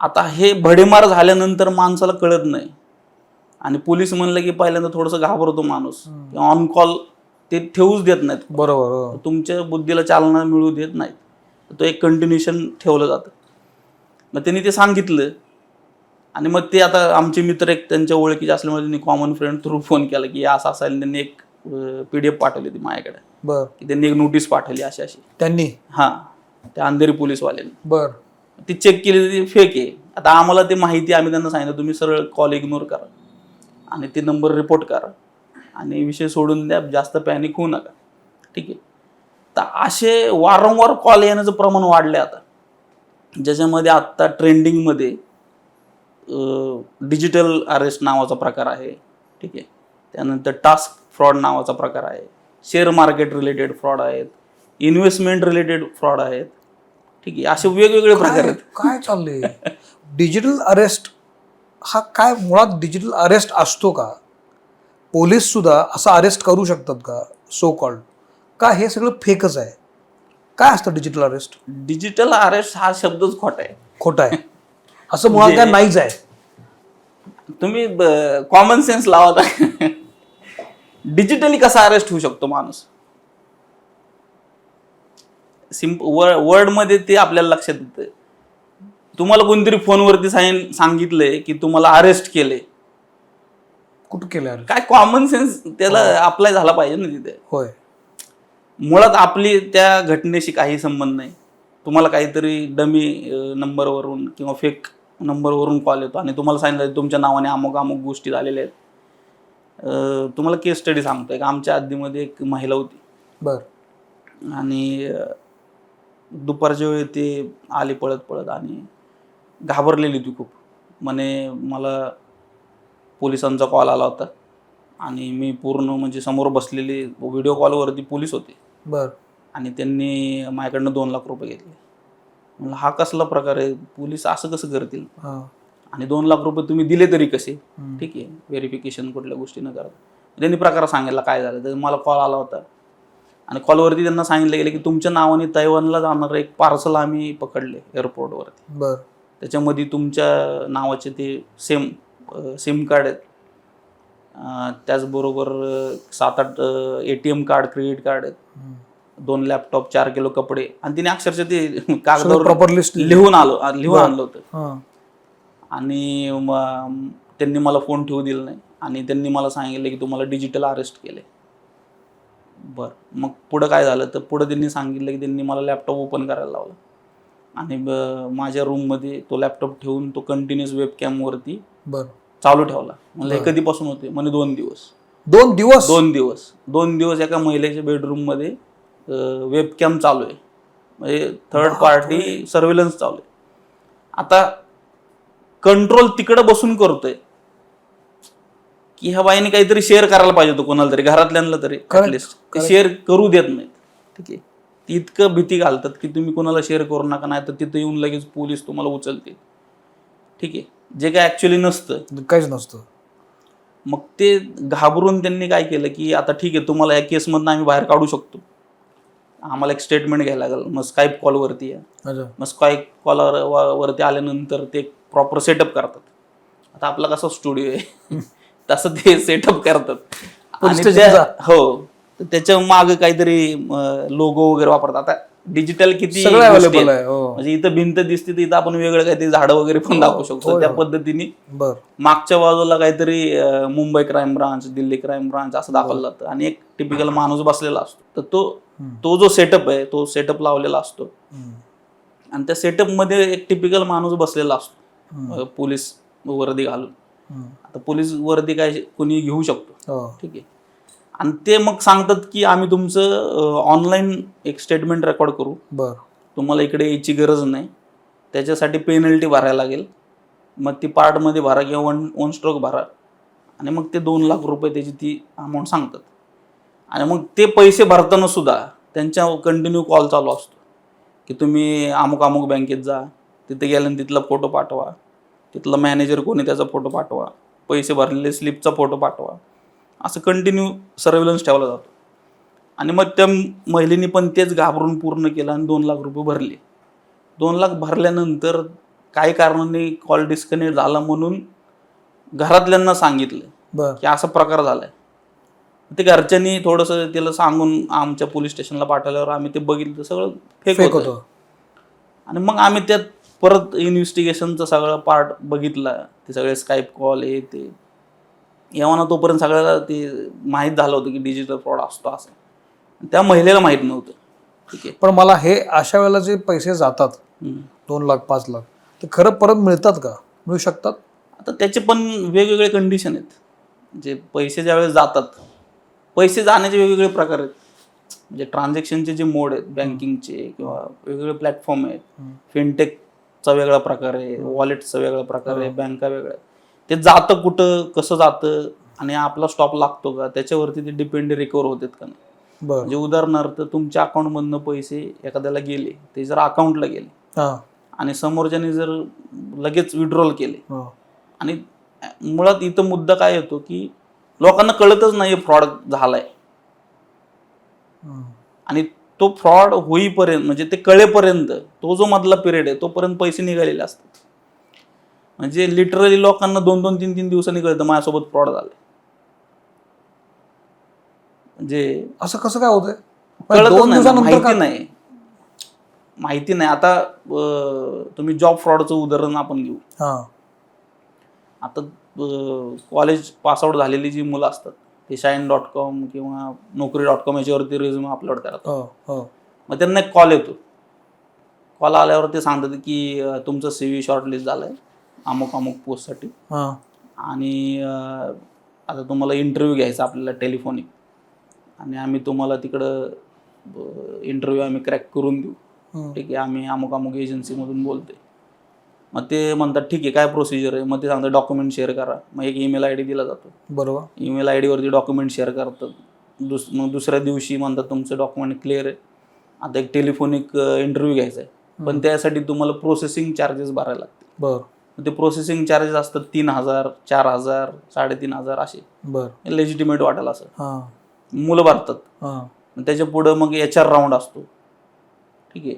आता हे भडेमार झाल्यानंतर माणसाला कळत नाही आणि पोलीस म्हणलं की पहिल्यांदा थोडंसं घाबरतो माणूस. ऑन कॉल ते ठेवूच देत नाहीत. बरोबर. तुमच्या बुद्धीला चालना मिळू देत नाहीत. तो एक कंटिन्युएशन ठेवलं जातं. मग त्यांनी ते सांगितलं आणि मग ते आता आमचे मित्र एक त्यांच्या ओळखीचे असल्यामुळे त्यांनी कॉमन फ्रेंड थ्रू फोन केला की असं असायला, त्यांनी एक PDF पाठवली ती माझ्याकडे की त्यांनी एक नोटीस पाठवली अशी त्यांनी. हा, त्या अंधेरी पोलीसवाल्यांनी. ती चेक केली, ती फेक आहे. आता आम्हाला ते माहिती, आम्ही त्यांना सांगितलं तुम्ही सरळ कॉल इग्नोर करा आणि ते नंबर रिपोर्ट करा आणि विषय सोडून द्या, जास्त पॅनिक होऊ नका. ठीक आहे. तर असे वारंवार कॉल येण्याचं प्रमाण वाढले आता, ज्याच्यामध्ये आत्ता ट्रेंडिंगमध्ये डिजिटल अरेस्ट नावाचा प्रकार आहे. ठीक आहे. त्यानंतर टास्क फ्रॉड नावाचा प्रकार आहे, शेअर मार्केट रिलेटेड फ्रॉड आहेत, इन्व्हेस्टमेंट रिलेटेड फ्रॉड आहेत. ठीक आहे. असे वेगवेगळे प्रकार आहेत. काय चाललंय? डिजिटल अरेस्ट हा काय, मुळात डिजिटल अरेस्ट असतो का? पोलीस सुद्धा असं अरेस्ट करू शकतात का, सो कॉल्ड, का हे सगळं फेकच आहे? काय असतं डिजिटल अरेस्ट? डिजिटल अरेस्ट हा शब्दच खोटा आहे. असं मुळात काय नाहीच आहे. तुम्ही कॉमन सेन्स लावा. डिजिटली कसा अरेस्ट होऊ शकतो माणूस? वर्ड मध्ये ते आपल्याला लक्षात येतं. तुम्हाला कोणतरी फोनवरती सांगितलंय की तुम्हाला अरेस्ट केले, कुठं केलं? काय कॉमन सेन्स त्याला अप्लाय झाला पाहिजे ना तिथे. होय. मुळात आपली त्या घटनेशी काही संबंध नाही. तुम्हाला काहीतरी डमी नंबरवरून किंवा फेक नंबरवरून कॉल येतो आणि तुम्हाला सांगितलं तुमच्या नावाने अमुक अमुक गोष्टी झालेल्या आहेत. तुम्हाला केस स्टडी सांगतोय का, आमच्या आधीमध्ये एक महिला होती आणि दुपारच्या वेळी ते आली पळत आणि घाबरलेली होती खूप. म्हणे मला पोलिसांचा कॉल आला होता आणि मी पूर्ण म्हणजे समोर बसलेले, व्हिडिओ कॉलवरती पोलीस होते आणि त्यांनी माझ्याकडनं 2 लाख रुपये घेतले. म्हणलं हा कसला प्रकार आहे, पोलीस असं कसं करतील, आणि 2 लाख रुपये तुम्ही दिले तरी कसे? ठीक आहे, व्हेरिफिकेशन कुठल्या गोष्टी न करत. त्यांनी प्रकार सांगितला काय झालं. तर मला कॉल आला होता आणि कॉलवरती त्यांना सांगितलं गेलं की तुमच्या नावाने तैवानला जाणारं एक पार्सल आम्ही पकडले एअरपोर्टवरती. त्याच्यामध्ये तुमच्या नावाचे ते सिम कार्ड आहेत, त्याचबरोबर 7-8 ATM कार्ड, क्रेडिट कार्ड आहेत, 2 लॅपटॉप, 4 किलो कपडे, आणि तिने अक्षरशः ते कागदावर लिहून आणलं होतं. आणि त्यांनी मला फोन ठेवू दिला नाही आणि त्यांनी मला सांगितलं की तुम्हाला डिजिटल अरेस्ट केले. बरं, मग पुढं काय झालं तर पुढं त्यांनी सांगितलं की त्यांनी मला लॅपटॉप ओपन करायला लावला आणि माझ्या रूममध्ये तो लॅपटॉप ठेवून तो कंटिन्युअस वेबकॅमवरती चालू ठेवला. म्हणजे हे कधीपासून होते? म्हणजे 2 दिवस एका महिलेच्या बेडरूममध्ये वेबकॅम चालू आहे, म्हणजे थर्ड पार्टी सर्व्हेलन्स चालू आहे. आता कंट्रोल तिकडं बसून करतोय की ह्या बाईने काहीतरी शेअर करायला पाहिजे होतं कोणाला तरी, घरातल्यांना तरी ऍटलिस्ट, ते शेअर करू देत नाहीत. ठीक आहे, ती इतकं भीती घालतात की तुम्ही कोणाला शेअर करू नका, नाही तर तिथं येऊन लगेच पोलीस तुम्हाला उचलतील. ठीक आहे, जे काय ऍक्च्युअली नसतं, काहीच नसतं. मग ते घाबरून त्यांनी काय केलं की आता ठीक आहे, तुम्हाला या केसमधनं आम्ही बाहेर काढू शकतो, आम्हाला एक स्टेटमेंट घ्यायला लागेल. मग स्काईप कॉलवरती या. अच्छा. मग स्काईप कॉलवरती आल्यानंतर ते प्रॉपर सेटअप करतात. आता आपला कसा स्टुडिओ आहे तसं ते सेटअप करतात. आणि हो, त्याच्या मागे काहीतरी लोगो वगैरे वापरतात. आता डिजिटल किती सगळं अवेलेबल आहे. हो. म्हणजे इथं भिंत दिसते तर इथं आपण वेगळं काहीतरी झाडं वगैरे पण दाखवू शकतो. त्या पद्धतीने बर. मागच्या बाजूला काहीतरी Mumbai crime branch, Delhi crime branch असं दाखवलं जातं आणि एक टिपिकल माणूस बसलेला असतो. तर तो जो सेटअप आहे तो सेटअप लावलेला असतो आणि त्या सेटअप मध्ये एक टिपिकल माणूस बसलेला असतो पोलीस वर्दी घालून. आता पोलीस वर्दी काय कोणी घेऊ शकतो. ठीक आहे, आणि ते मग सांगतात की आम्ही तुमचं ऑनलाईन एक स्टेटमेंट रेकॉर्ड करू, बर, तुम्हाला इकडे यायची गरज नाही, त्याच्यासाठी पेनल्टी भरायला लागेल, मग ती पार्टमध्ये भरा किंवा वन स्ट्रोक भरा, आणि मग ते 2 लाख रुपये त्याची ती अमाऊंट सांगतात. आणि मग ते पैसे भरताना सुद्धा त्यांच्या कंटिन्यू कॉल चालू असतो की तुम्ही अमुक अमुक बँकेत जा, तिथे गेल्यानंतर तिथला फोटो पाठवा, तिथला मॅनेजर कोणी त्याचा फोटो पाठवा, पैसे भरलेले स्लिपचा फोटो पाठवा, असं कंटिन्यू सर्व्हेलन्स ठेवला जातो. आणि मग त्या महिलेने पण तेच घाबरून पूर्ण केलं आणि 2 लाख रुपये भरले. 2 लाख भरल्यानंतर काही कारणाने कॉल डिस्कनेक्ट झाला म्हणून घरातल्यांना सांगितलं की असा प्रकार झालाय. ते घरच्यांनी थोडंसं त्याला सांगून आमच्या पोलीस स्टेशनला पाठवल्यावर आम्ही ते बघितलं, सगळं फेक होतं. आणि मग आम्ही त्यात परत इन्व्हेस्टिगेशनचा सगळं पार्ट बघितला, ते सगळे स्काईप कॉल हे ते, येवाना तोपर्यंत सगळ्याला ते माहीत झालं होतं की डिजिटल फ्रॉड असतो असं. त्या महिलेला माहीत नव्हतं. ठीक आहे, पण मला हे अशा वेळेला जे पैसे जातात 2 लाख 5 लाख ते खरं परत मिळतात का, मिळू शकतात? आता त्याचे पण वेगवेगळे कंडिशन आहेत. जे पैसे ज्यावेळेस जातात, पैसे जाण्याचे वेगवेगळे प्रकार आहेत. म्हणजे ट्रान्झॅक्शनचे जे मोड आहेत बँकिंगचे किंवा वेगवेगळे प्लॅटफॉर्म आहेत, फिनटेकचा वेगळा प्रकार आहे, वॉलेटचा वेगळा प्रकार आहे, बँका वेगळ्या, ते जातं कुठं, कसं जातं आणि आपला स्टॉप लागतो का त्याच्यावरती ते डिपेंड रिकवर होतात का नाही. म्हणजे उदाहरणार्थ तुमच्या अकाउंटमधनं पैसे एखाद्याला गेले, ते जर अकाउंटला गेले आणि समोरच्याने जर लगेच विड्रॉल केले, आणि मुळात इथं मुद्दा काय येतो की लोकांना कळतच नाही फ्रॉड झालाय, आणि तो फ्रॉड होईपर्यंत म्हणजे ते कळेपर्यंत तो जो मधला पिरियड आहे तोपर्यंत पैसे निघालेले असतात. म्हणजे लिटरली लोकांना 2-2, 3-3 दिवसांनी कळतं माझ्यासोबत फ्रॉड झालाय. म्हणजे असं कसं काय होतंय? माहिती नाही. आता तुम्ही जॉब फ्रॉडचं उदाहरण आपण घेऊ. आता कॉलेज पासआउट झालेली जी मुलं असतात ते shine.com किंवा Naukri.com याच्यावरती रिझ्यूम अपलोड करतात. मग त्यांना एक कॉल येतो. कॉल आल्यावर ते सांगतात की तुमचं CV शॉर्टलिस्ट झालंय अमुक अमुक पोस्टसाठी, आणि आता तुम्हाला इंटरव्ह्यू घ्यायचा आपल्याला टेलिफोनिक, आणि आम्ही तुम्हाला तिकडं इंटरव्ह्यू आम्ही क्रॅक करून देऊ. ठीक आहे, आम्ही अमुक अमुक एजन्सीमधून बोलतोय. मग ते म्हणतात ठीक आहे, काय प्रोसिजर आहे. मग ते सांगतात डॉक्युमेंट शेअर करा. मग एक ईमेल ID दिला जातो. बरोबर, ईमेल ID वरती डॉक्युमेंट शेअर करतात. मग दुसऱ्या दिवशी म्हणतात तुमचं डॉक्युमेंट क्लिअर आहे, आता एक टेलिफोनिक इंटरव्ह्यू घ्यायचा आहे, पण त्यासाठी तुम्हाला प्रोसेसिंग चार्जेस भरायला लागते. बरं, ते प्रोसेसिंग चार्जेस असतात 3,000, 4,000, 3,500 असे. बरं, लेजिटिमेट वाटेल असं मुलं भरतात. त्याच्या पुढं मग HR राऊंड असतो. ठीक आहे,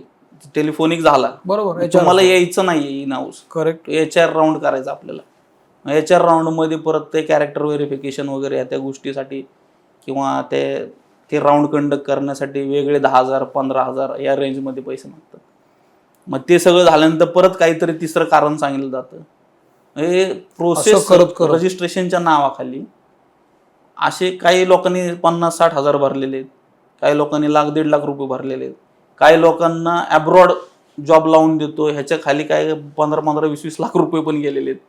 टेलिफोनिक झाला, बरोबर, तुम्हाला यायचं नाही in house, correct, HR round करायचा आपल्याला. HR राऊंड मध्ये परत ते कॅरेक्टर व्हेरिफिकेशन वगैरे त्या गोष्टीसाठी किंवा ते राऊंड कंडक्ट करण्यासाठी वेगळे 10,000, 15,000 या रेंजमध्ये पैसे मागतात. मग ते सगळं झाल्यानंतर परत काहीतरी तिसरं कारण सांगितलं जातं. हे प्रोसेस रजिस्ट्रेशनच्या नावाखाली असे काही लोकांनी 50-60 हजार भरलेले आहेत, काही लोकांनी 1,00,000-1.5 लाख रुपये भरलेले आहेत, काही लोकांना अब्रॉड जॉब लावून देतो ह्याच्या खाली काय 15-15, 20-20 लाख रुपये पण गेलेले आहेत.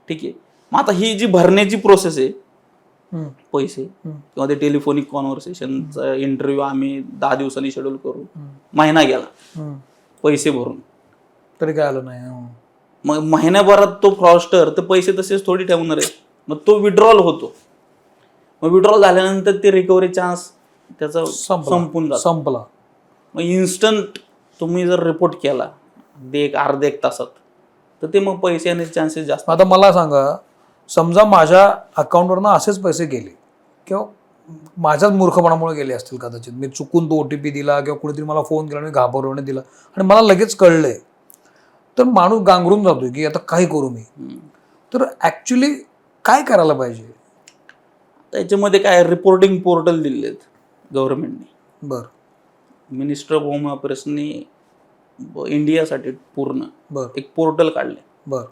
ठीक आहे, मग आता ही जी भरण्याची प्रोसेस आहे पैसे किंवा ते टेलिफोनिक कॉन्व्हर्सेशनचा इंटरव्ह्यू आम्ही 10 दिवसांनी शेड्यूल करू, महिना गेला पैसे भरून तरी काय आलं नाही. मग महिन्याभरात तो फ्रॉस्टर तर पैसे तसेच थोडी ठेवणार आहे. मग तो विड्रॉल होतो. मग विड्रॉल झाल्यानंतर ते रिकव्हरी चान्स त्याचा संपून जातो. संपला. मग इन्स्टंट तुम्ही जर रिपोर्ट केला अगदी अर्ध्या एक तासात तर ते मग पैसे येण्याचे चान्सेस जास्त. आता मला सांगा, समजा माझ्या अकाउंटवरनं असेच पैसे गेले किंवा माझ्याच मूर्खपणामुळे गेले असतील कदाचित, मी चुकून तो OTP दिला किंवा कुणीतरी मला फोन केला आणि घाबरवणे दिला आणि मला लगेच कळलंय, तर माणूस गांगरून जातोय की आता काय करू मी. तर ऍक्च्युली काय करायला पाहिजे? त्याच्यामध्ये काय रिपोर्टिंग पोर्टल दिले आहेत गव्हर्नमेंटने. बरं. मिनिस्टर ऑफ होम अफेअर्सनी इंडियासाठी पूर्ण एक पोर्टल काढले. बरं.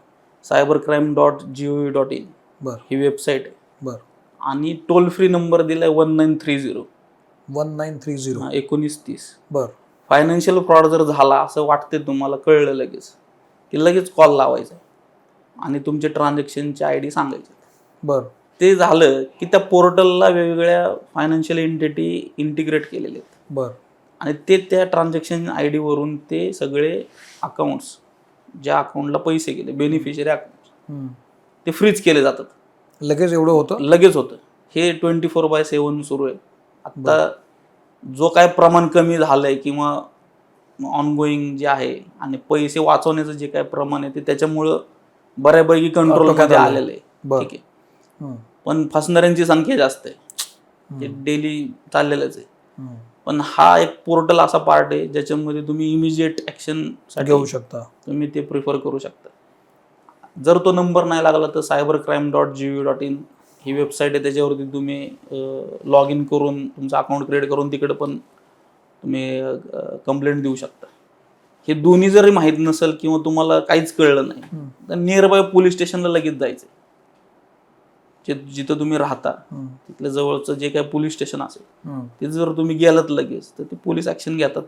cybercrime.gov.in बरं. ही वेबसाईट आहे. बरं. आणि टोल फ्री नंबर दिलाय 1930 1930. बरं. फायनान्शियल फ्रॉड जर झाला असं वाटते तुम्हाला, कळलं लगेच की लगेच कॉल लावायचा आणि तुमचे ट्रान्झॅक्शनचे ID सांगायचे. बरं. ते झालं की त्या पोर्टलला वेगवेगळ्या फायनान्शियल एंटिटी इंटिग्रेट केलेले आहेत. बरं. आणि ते त्या ट्रान्झॅक्शन ID वरून ते सगळे अकाउंट्स, ज्या अकाउंटला पैसे गेले बेनिफिशियरी अकाउंट, ते फ्रीज केले जातात. लगेच एवढं होतं? लगेच होतं. हे 24/7 सुरू आहे. आता जो काय प्रमाण कमी झालंय किंवा ऑनगोईंग जे आहे आणि पैसे वाचवण्याचं जे काय प्रमाण आहे ते त्याच्यामुळं बऱ्यापैकी कंट्रोलमध्ये आलेलं आहे. ठीक आहे. पण फसणाऱ्यांची संख्या जास्त आहे, ते डेली चाललेलंच आहे. पण हा एक पोर्टल असा पार्ट आहे ज्याच्यामध्ये तुम्ही इमिजिएट ऍक्शन घेऊ शकता, तुम्ही ते प्रिफर करू शकता. जर तो नंबर नाही लागला तर cybercrime.gov.in ही वेबसाईट आहे, त्याच्यावरती तुम्ही लॉग इन करून तुमचं अकाउंट क्रिएट करून तिकडे पण तुम्ही कंप्लेंट देऊ शकता. हे दोन्ही जरी माहीत नसेल किंवा तुम्हाला काहीच कळलं नाही तर नियर बाय पोलीस स्टेशनला लगेच जायचं. जिथं तुम्ही राहता तिथल्या जवळचं जे काही पोलीस स्टेशन असेल तिथे जर तुम्ही गेलात लगेच तर ते पोलीस ऍक्शन घेतात.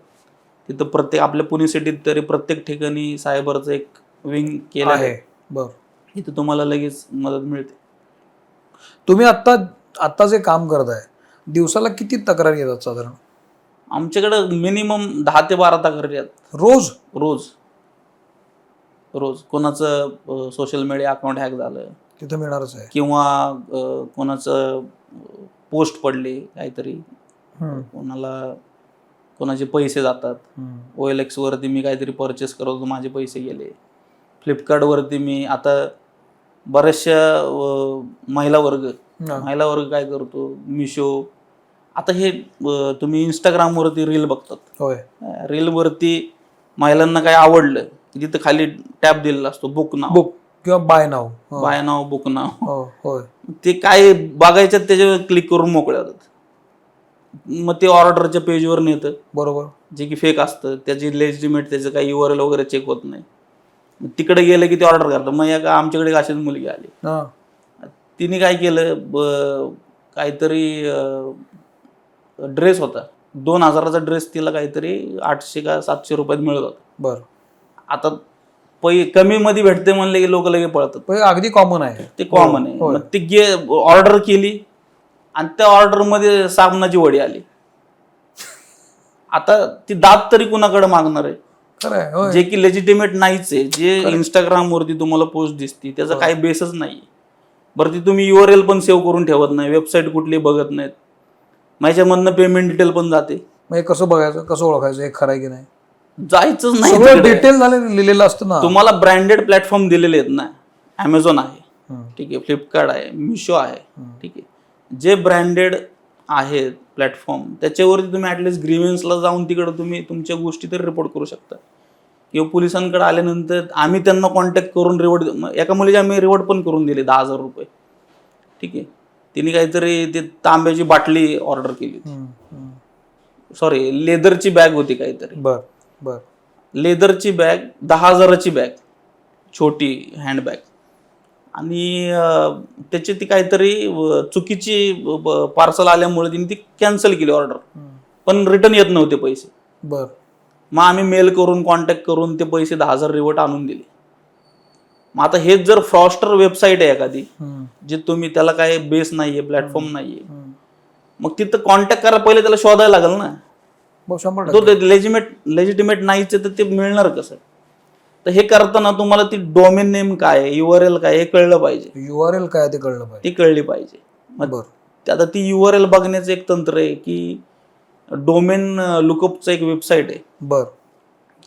तिथं प्रत्येक आपल्या पुणे सिटीत तरी प्रत्येक ठिकाणी सायबरचं एक विंग केलं आहे. इथं तुम्हाला लगेच मदत मिळते. तुम्ही आत्ता जे काम करताय, दिवसाला किती तक्रारी येतात साधारण? आमच्याकडे मिनिमम 10 ते 12 तक्रारी आहेत रोज. रोज रोज कोणाचं सोशल मीडिया अकाउंट हॅक झालं तिथं मिळणारच आहे, किंवा कोणाचं पोस्ट पडले काहीतरी, कोणाचे पैसे जातात. OLX वरती मी काहीतरी परचेस करत होतो, माझे पैसे गेले. फ्लिपकार्टवरती मी आता बऱ्याचशा महिला वर्ग काय करतो, मिशो, आता हे तुम्ही इंस्टाग्रामवरती रील बघतात, रीलवरती महिलांना काय आवडलं तिथं खाली टॅब दिलेला असतो बुक नाव किंवा बाय नाव बुक नाव. ते काय बघायचं त्याच्यावर क्लिक करून मोकळे होतात. मग ते ऑर्डरच्या पेजवर नेतं, बरोबर, जे की फेक असतं. त्याची लेजिटिमेट त्याचं काही URL वगैरे चेक होत नाही. तिकडे गेलं की ते ऑर्डर करतात. मग आमच्याकडे एक अशीच मुलगी आली, तिने काय केलं, काहीतरी ड्रेस होता, 2000चा ड्रेस तिला काहीतरी 800 का 700 रुपयात मिळत होता. बरं. आता कमी मध्ये भेटते म्हणले की लोक लगे पळतात. अगदी कॉमन आहे, ते कॉमन आहे. मग ती ऑर्डर केली आणि त्या ऑर्डर मध्ये साबणाची वडी आली. आता ती दात तरी कुणाकडे मागणार आहे? जे की लेजिटिमेट नाहीच आहे. जे इंस्टाग्राम वरती तुम्हाला पोस्ट दिसते त्याचा काही बेसच नाही. बरं, ती तुम्ही URL पण सेव्ह करून ठेवत नाही, वेबसाईट कुठली बघत नाहीत, माझ्यामधनं पेमेंट डिटेल पण जाते. मग कसं बघायचं, कसं ओळखायचं हे खरं आहे की नाही? जायचंच नाही, डिटेल लिहिलेलं असतं ना. तुम्हाला ब्रँडेड प्लॅटफॉर्म दिलेले आहेत ना, Amazon आहे, ठीक आहे, फ्लिपकार्ट आहे, मिशो आहे, ठीक आहे, जे ब्रँडेड आहेत प्लॅटफॉर्म त्याच्यावरती तुम्ही ऍटलिस्ट ग्रीव्हन्सला जाऊन तिकडे तुम्ही तुमच्या गोष्टी तरी रिपोर्ट करू शकता. किंवा पोलिसांकडे आल्यानंतर आम्ही त्यांना कॉन्टॅक्ट करून रिवॉर्ड, एका मुलीचे आम्ही रिवॉर्ड पण करून दिले 10,000 रुपये. ठीक आहे, तिने काहीतरी ते तांब्याची बाटली ऑर्डर केली, सॉरी लेदरची बॅग होती काहीतरी, लेदरची बॅग, 10,000ची बॅग, छोटी हँडबॅग, आणि त्याची ती काहीतरी चुकीची पार्सल आल्यामुळे तिने ती कॅन्सल केली ऑर्डर, पण रिटर्न येत नव्हते पैसे. बरं. मग आम्ही मेल करून कॉन्टॅक्ट करून ते पैसे 10,000 रिवर्ट आणून दिले. मग आता हेच जर फ्रॉस्टर वेबसाईट आहे एखादी, जे तुम्ही त्याला काय बेस नाहीये, प्लॅटफॉर्म नाहीये, मग तिथं कॉन्टॅक्ट करा, पहिले त्याला शोधायला लागेल ना. तो लेजिटिमेट नाहीच तर ते मिळणार कसं? तर हे करताना तुम्हाला ती डोमेन नेम काय आहे, URL काय हे कळलं पाहिजे, URL काय ते कळलं पाहिजे. ती कळली पाहिजे. मग बरं. आता ती URL बघण्याचं एक तंत्र आहे की डोमेन लुकअपचं एक वेबसाईट आहे. बरं.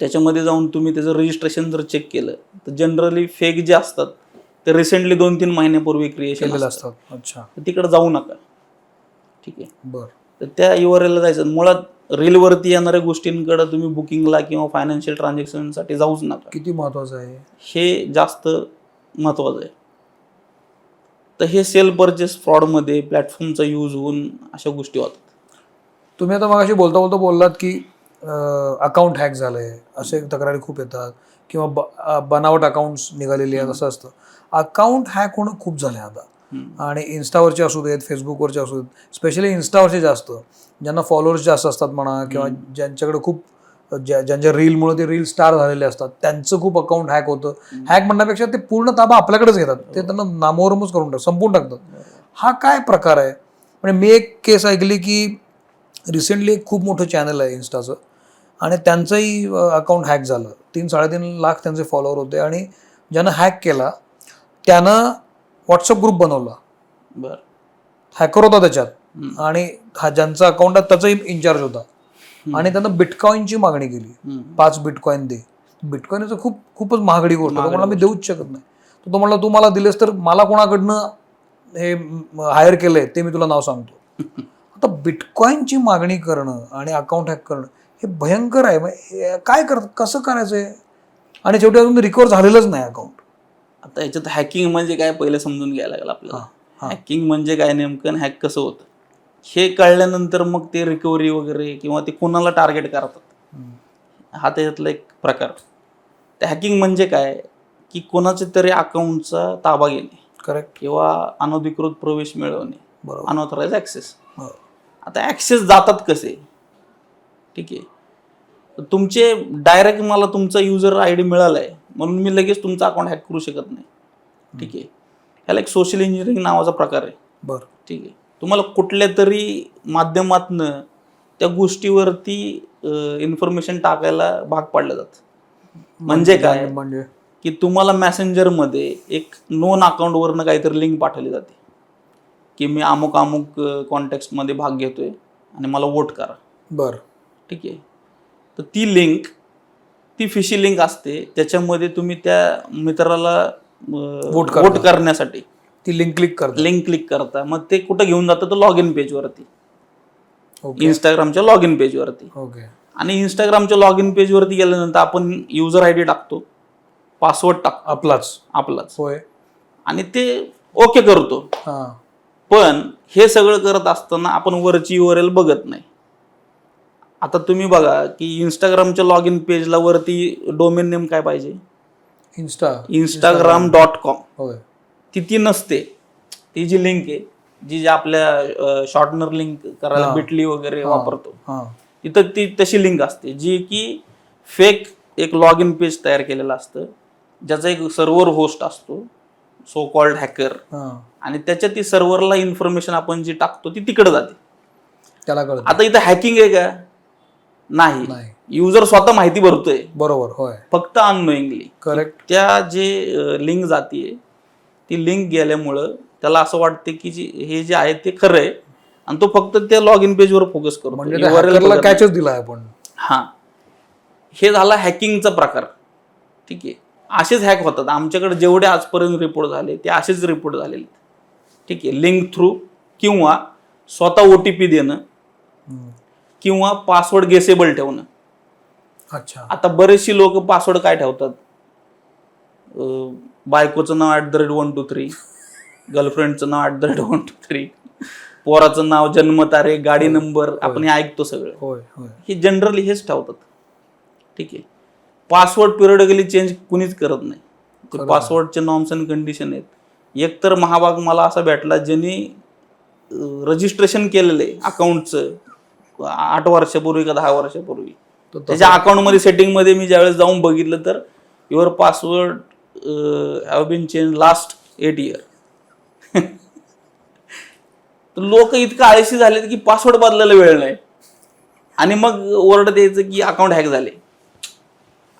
त्याच्यामध्ये जाऊन तुम्ही त्याचं रजिस्ट्रेशन जर चेक केलं तर जनरली फेक जे असतात ते रिसेंटली 2-3 महिन्यापूर्वी क्रिएशन असतात. अच्छा. तिकडे जाऊ नका. ठीक आहे. बरं. तर त्या URL ला जायचं. मुळात रीलवरती येणाऱ्या गोष्टींकडे तुम्ही बुकिंगला किंवा फायनान्शियल ट्रान्झॅक्शनसाठी जाऊच नका. किती महत्वाचं आहे हे जास्त महत्वाचं आहे. तर हे सेल परचेस फ्रॉडमध्ये प्लॅटफॉर्मचा यूज होऊन अशा गोष्टी होतात. तुम्ही आता मगाशी बोलता बोलता बोललात की अकाउंट हॅक झालंय असे तक्रारी खूप येतात किंवा बनावट अकाउंट्स निघालेली आहेत असं असतं. अकाउंट हॅक होणं खूप झालं आता. आणि इन्स्टावरचे असू देत, फेसबुकवरचे असू देत, स्पेशली इन्स्टावरचे जास्त, ज्यांना फॉलोअर्स जास्त असतात म्हणा किंवा ज्यांच्याकडे खूप ज्यांच्या रीलमुळे ते रील स्टार झालेले असतात त्यांचं खूप अकाउंट हॅक होतं. हॅक म्हणण्यापेक्षा ते पूर्ण ताबा आपल्याकडेच घेतात. ते त्यांना नामोरमच करून संपवून टाकतात. हा काय प्रकार आहे? म्हणजे मी एक केस ऐकली की रिसेंटली एक खूप मोठं चॅनल आहे इन्स्टाचं आणि त्यांचंही अकाउंट हॅक झालं. 3-3.5 लाख त्यांचे फॉलोअर होते आणि ज्यानं हॅक केला त्यानं व्हॉट्सअप ग्रुप बनवला. बरं. हॅकर होता त्याच्यात आणि हा ज्यांचा अकाउंट आहे त्याचाही इन्चार्ज होता आणि त्यानं बिटकॉईनची मागणी केली. 5 बिटकॉईन दे. बिटकॉईनचं खूपच महागडी गोष्ट. तो म्हणला मी देऊच शकत नाही. तो म्हणला तू मला दिलेस तर मला कोणाकडनं हे हायर केलंय ते मी तुला नाव सांगतो. आता बिटकॉईनची मागणी करणं आणि अकाउंट हॅक करणं हे भयंकर आहे. काय कसं करायचंय? आणि शेवटी अजून रिकवर झालेलंच नाही अकाउंट. आता याच्यात हॅकिंग म्हणजे काय पहिलं समजून घ्यायला लागेल आपल्याला. हॅकिंग म्हणजे काय नेमकं, हॅक कसं होतं हे कळल्यानंतर मग ते रिकव्हरी वगैरे किंवा ते कोणाला टार्गेट करतात हा त्याच्यातला एक प्रकार. ते हॅकिंग म्हणजे काय की कोणाच्या तरी अकाउंटचा ताबा घेणे. करेक्ट. किंवा अनधिकृत प्रवेश मिळवणे. बरोबर. Unauthorized access. आता ॲक्सेस जातात कसे? ठीक आहे. तुमचे डायरेक्ट मला तुमचा युजर ID मिळाला आहे म्हणून मी लगेच तुमचा अकाउंट हॅक करू शकत नाही. ठीक आहे. ह्याला एक सोशल इंजिनिअरिंग नावाचा प्रकार आहे. बरं. ठीक आहे. तुम्हाला कुठल्या तरी माध्यमातनं त्या गोष्टीवरती इन्फॉर्मेशन टाकायला भाग पाडलं जातं. म्हणजे काय? म्हणजे की तुम्हाला मेसेंजरमध्ये एक नोन अकाउंटवरनं काहीतरी लिंक पाठवली जाते की मी अमुक कॉन्टॅक्ट्समध्ये भाग घेतोय आणि मला वोट करा. बरं. ठीक आहे. तर ती लिंक ती फिशी लिंक असते. त्याच्यामध्ये तुम्ही त्या मित्राला वोट करण्यासाठी ती लिंक क्लिक करता. मग ते कुठं घेऊन जातं तर लॉग इन पेजवरती, इंस्टाग्रामच्या लॉग इन पेजवरती. ओके. आणि इंस्टाग्रामच्या लॉग इन पेजवरती गेल्यानंतर आपण युजर ID टाकतो, पासवर्ड टाकतो आपलाच होय आणि ते ओके करतो. पण हे सगळं करत असताना आपण वरची URL बघत नाही. आता तुम्ही बघा की इंस्टाग्रामच्या लॉग इन पेजला वरती डोमेन नेम काय पाहिजे? Instagram.com. होय. ती नसते. ती जी लिंक आहे जी आपल्या शॉर्टनर लिंक करायला बिटली वगैरे वापरतो तिथं ती तशी लिंक असते जी की फेक एक लॉग इन पेज तयार केलेलं असतं ज्याचा एक सर्व्हर होस्ट असतो सो कॉल्ड हॅकर आणि त्याच्या ती सर्व्हरला इन्फॉर्मेशन आपण जी टाकतो ती तिकडे जाते. त्याला कळतं. आता इथं हॅकिंग आहे का? नाही. युजर स्वतः माहिती भरतोय. बरोबर. होय. फक्त अननोइंगली. करेक्ट. त्या जे लिंक जातीये ती लिंक गेल्यामुळं त्याला असं वाटते की हे जे आहे ते खरं आहे आणि तो फक्त त्या लॉग इन पेजवर फोकस करतो. म्हणजे कॅचच दिलाय आपण. हा, हे झाला हॅकिंगचा प्रकार. ठीक आहे. असेच हॅक होतात. आमच्याकडे जेवढे आजपर्यंत रिपोर्ट झाले ते असेच रिपोर्ट झालेले. ठीक आहे. लिंक थ्रू किंवा स्वतः OTP देणं किंवा पासवर्ड गेसेबल ठेवणं. अच्छा. आता बरेचशी लोक पासवर्ड काय ठेवतात? बायकोचं नाव @123, गर्लफ्रेंडचं नाव @123, पोराचं नाव, जन्मतारीख, गाडी नंबर आपण ऐकतो सगळं. हे जनरली हेच ठेवतात. ठीक आहे. पासवर्ड पिरियडिकली चेंज कुणीच करत नाही. ते पासवर्डचे नॉर्म्स अँड कंडिशन आहेत. एक तर महाभाग मला असा भेटला ज्यांनी रजिस्ट्रेशन केलेलं आहे अकाउंटचं 8 वर्षापूर्वी का 10 वर्षापूर्वी. त्याच्या अकाउंटमध्ये सेटिंगमध्ये मी ज्यावेळेस जाऊन बघितलं तर your password have been change last 8 years. तर लोक इतकं आळशी झालेत की पासवर्ड बदलायला वेळ नाही आणि मग ओरडत यायचं की अकाउंट हॅक झाले.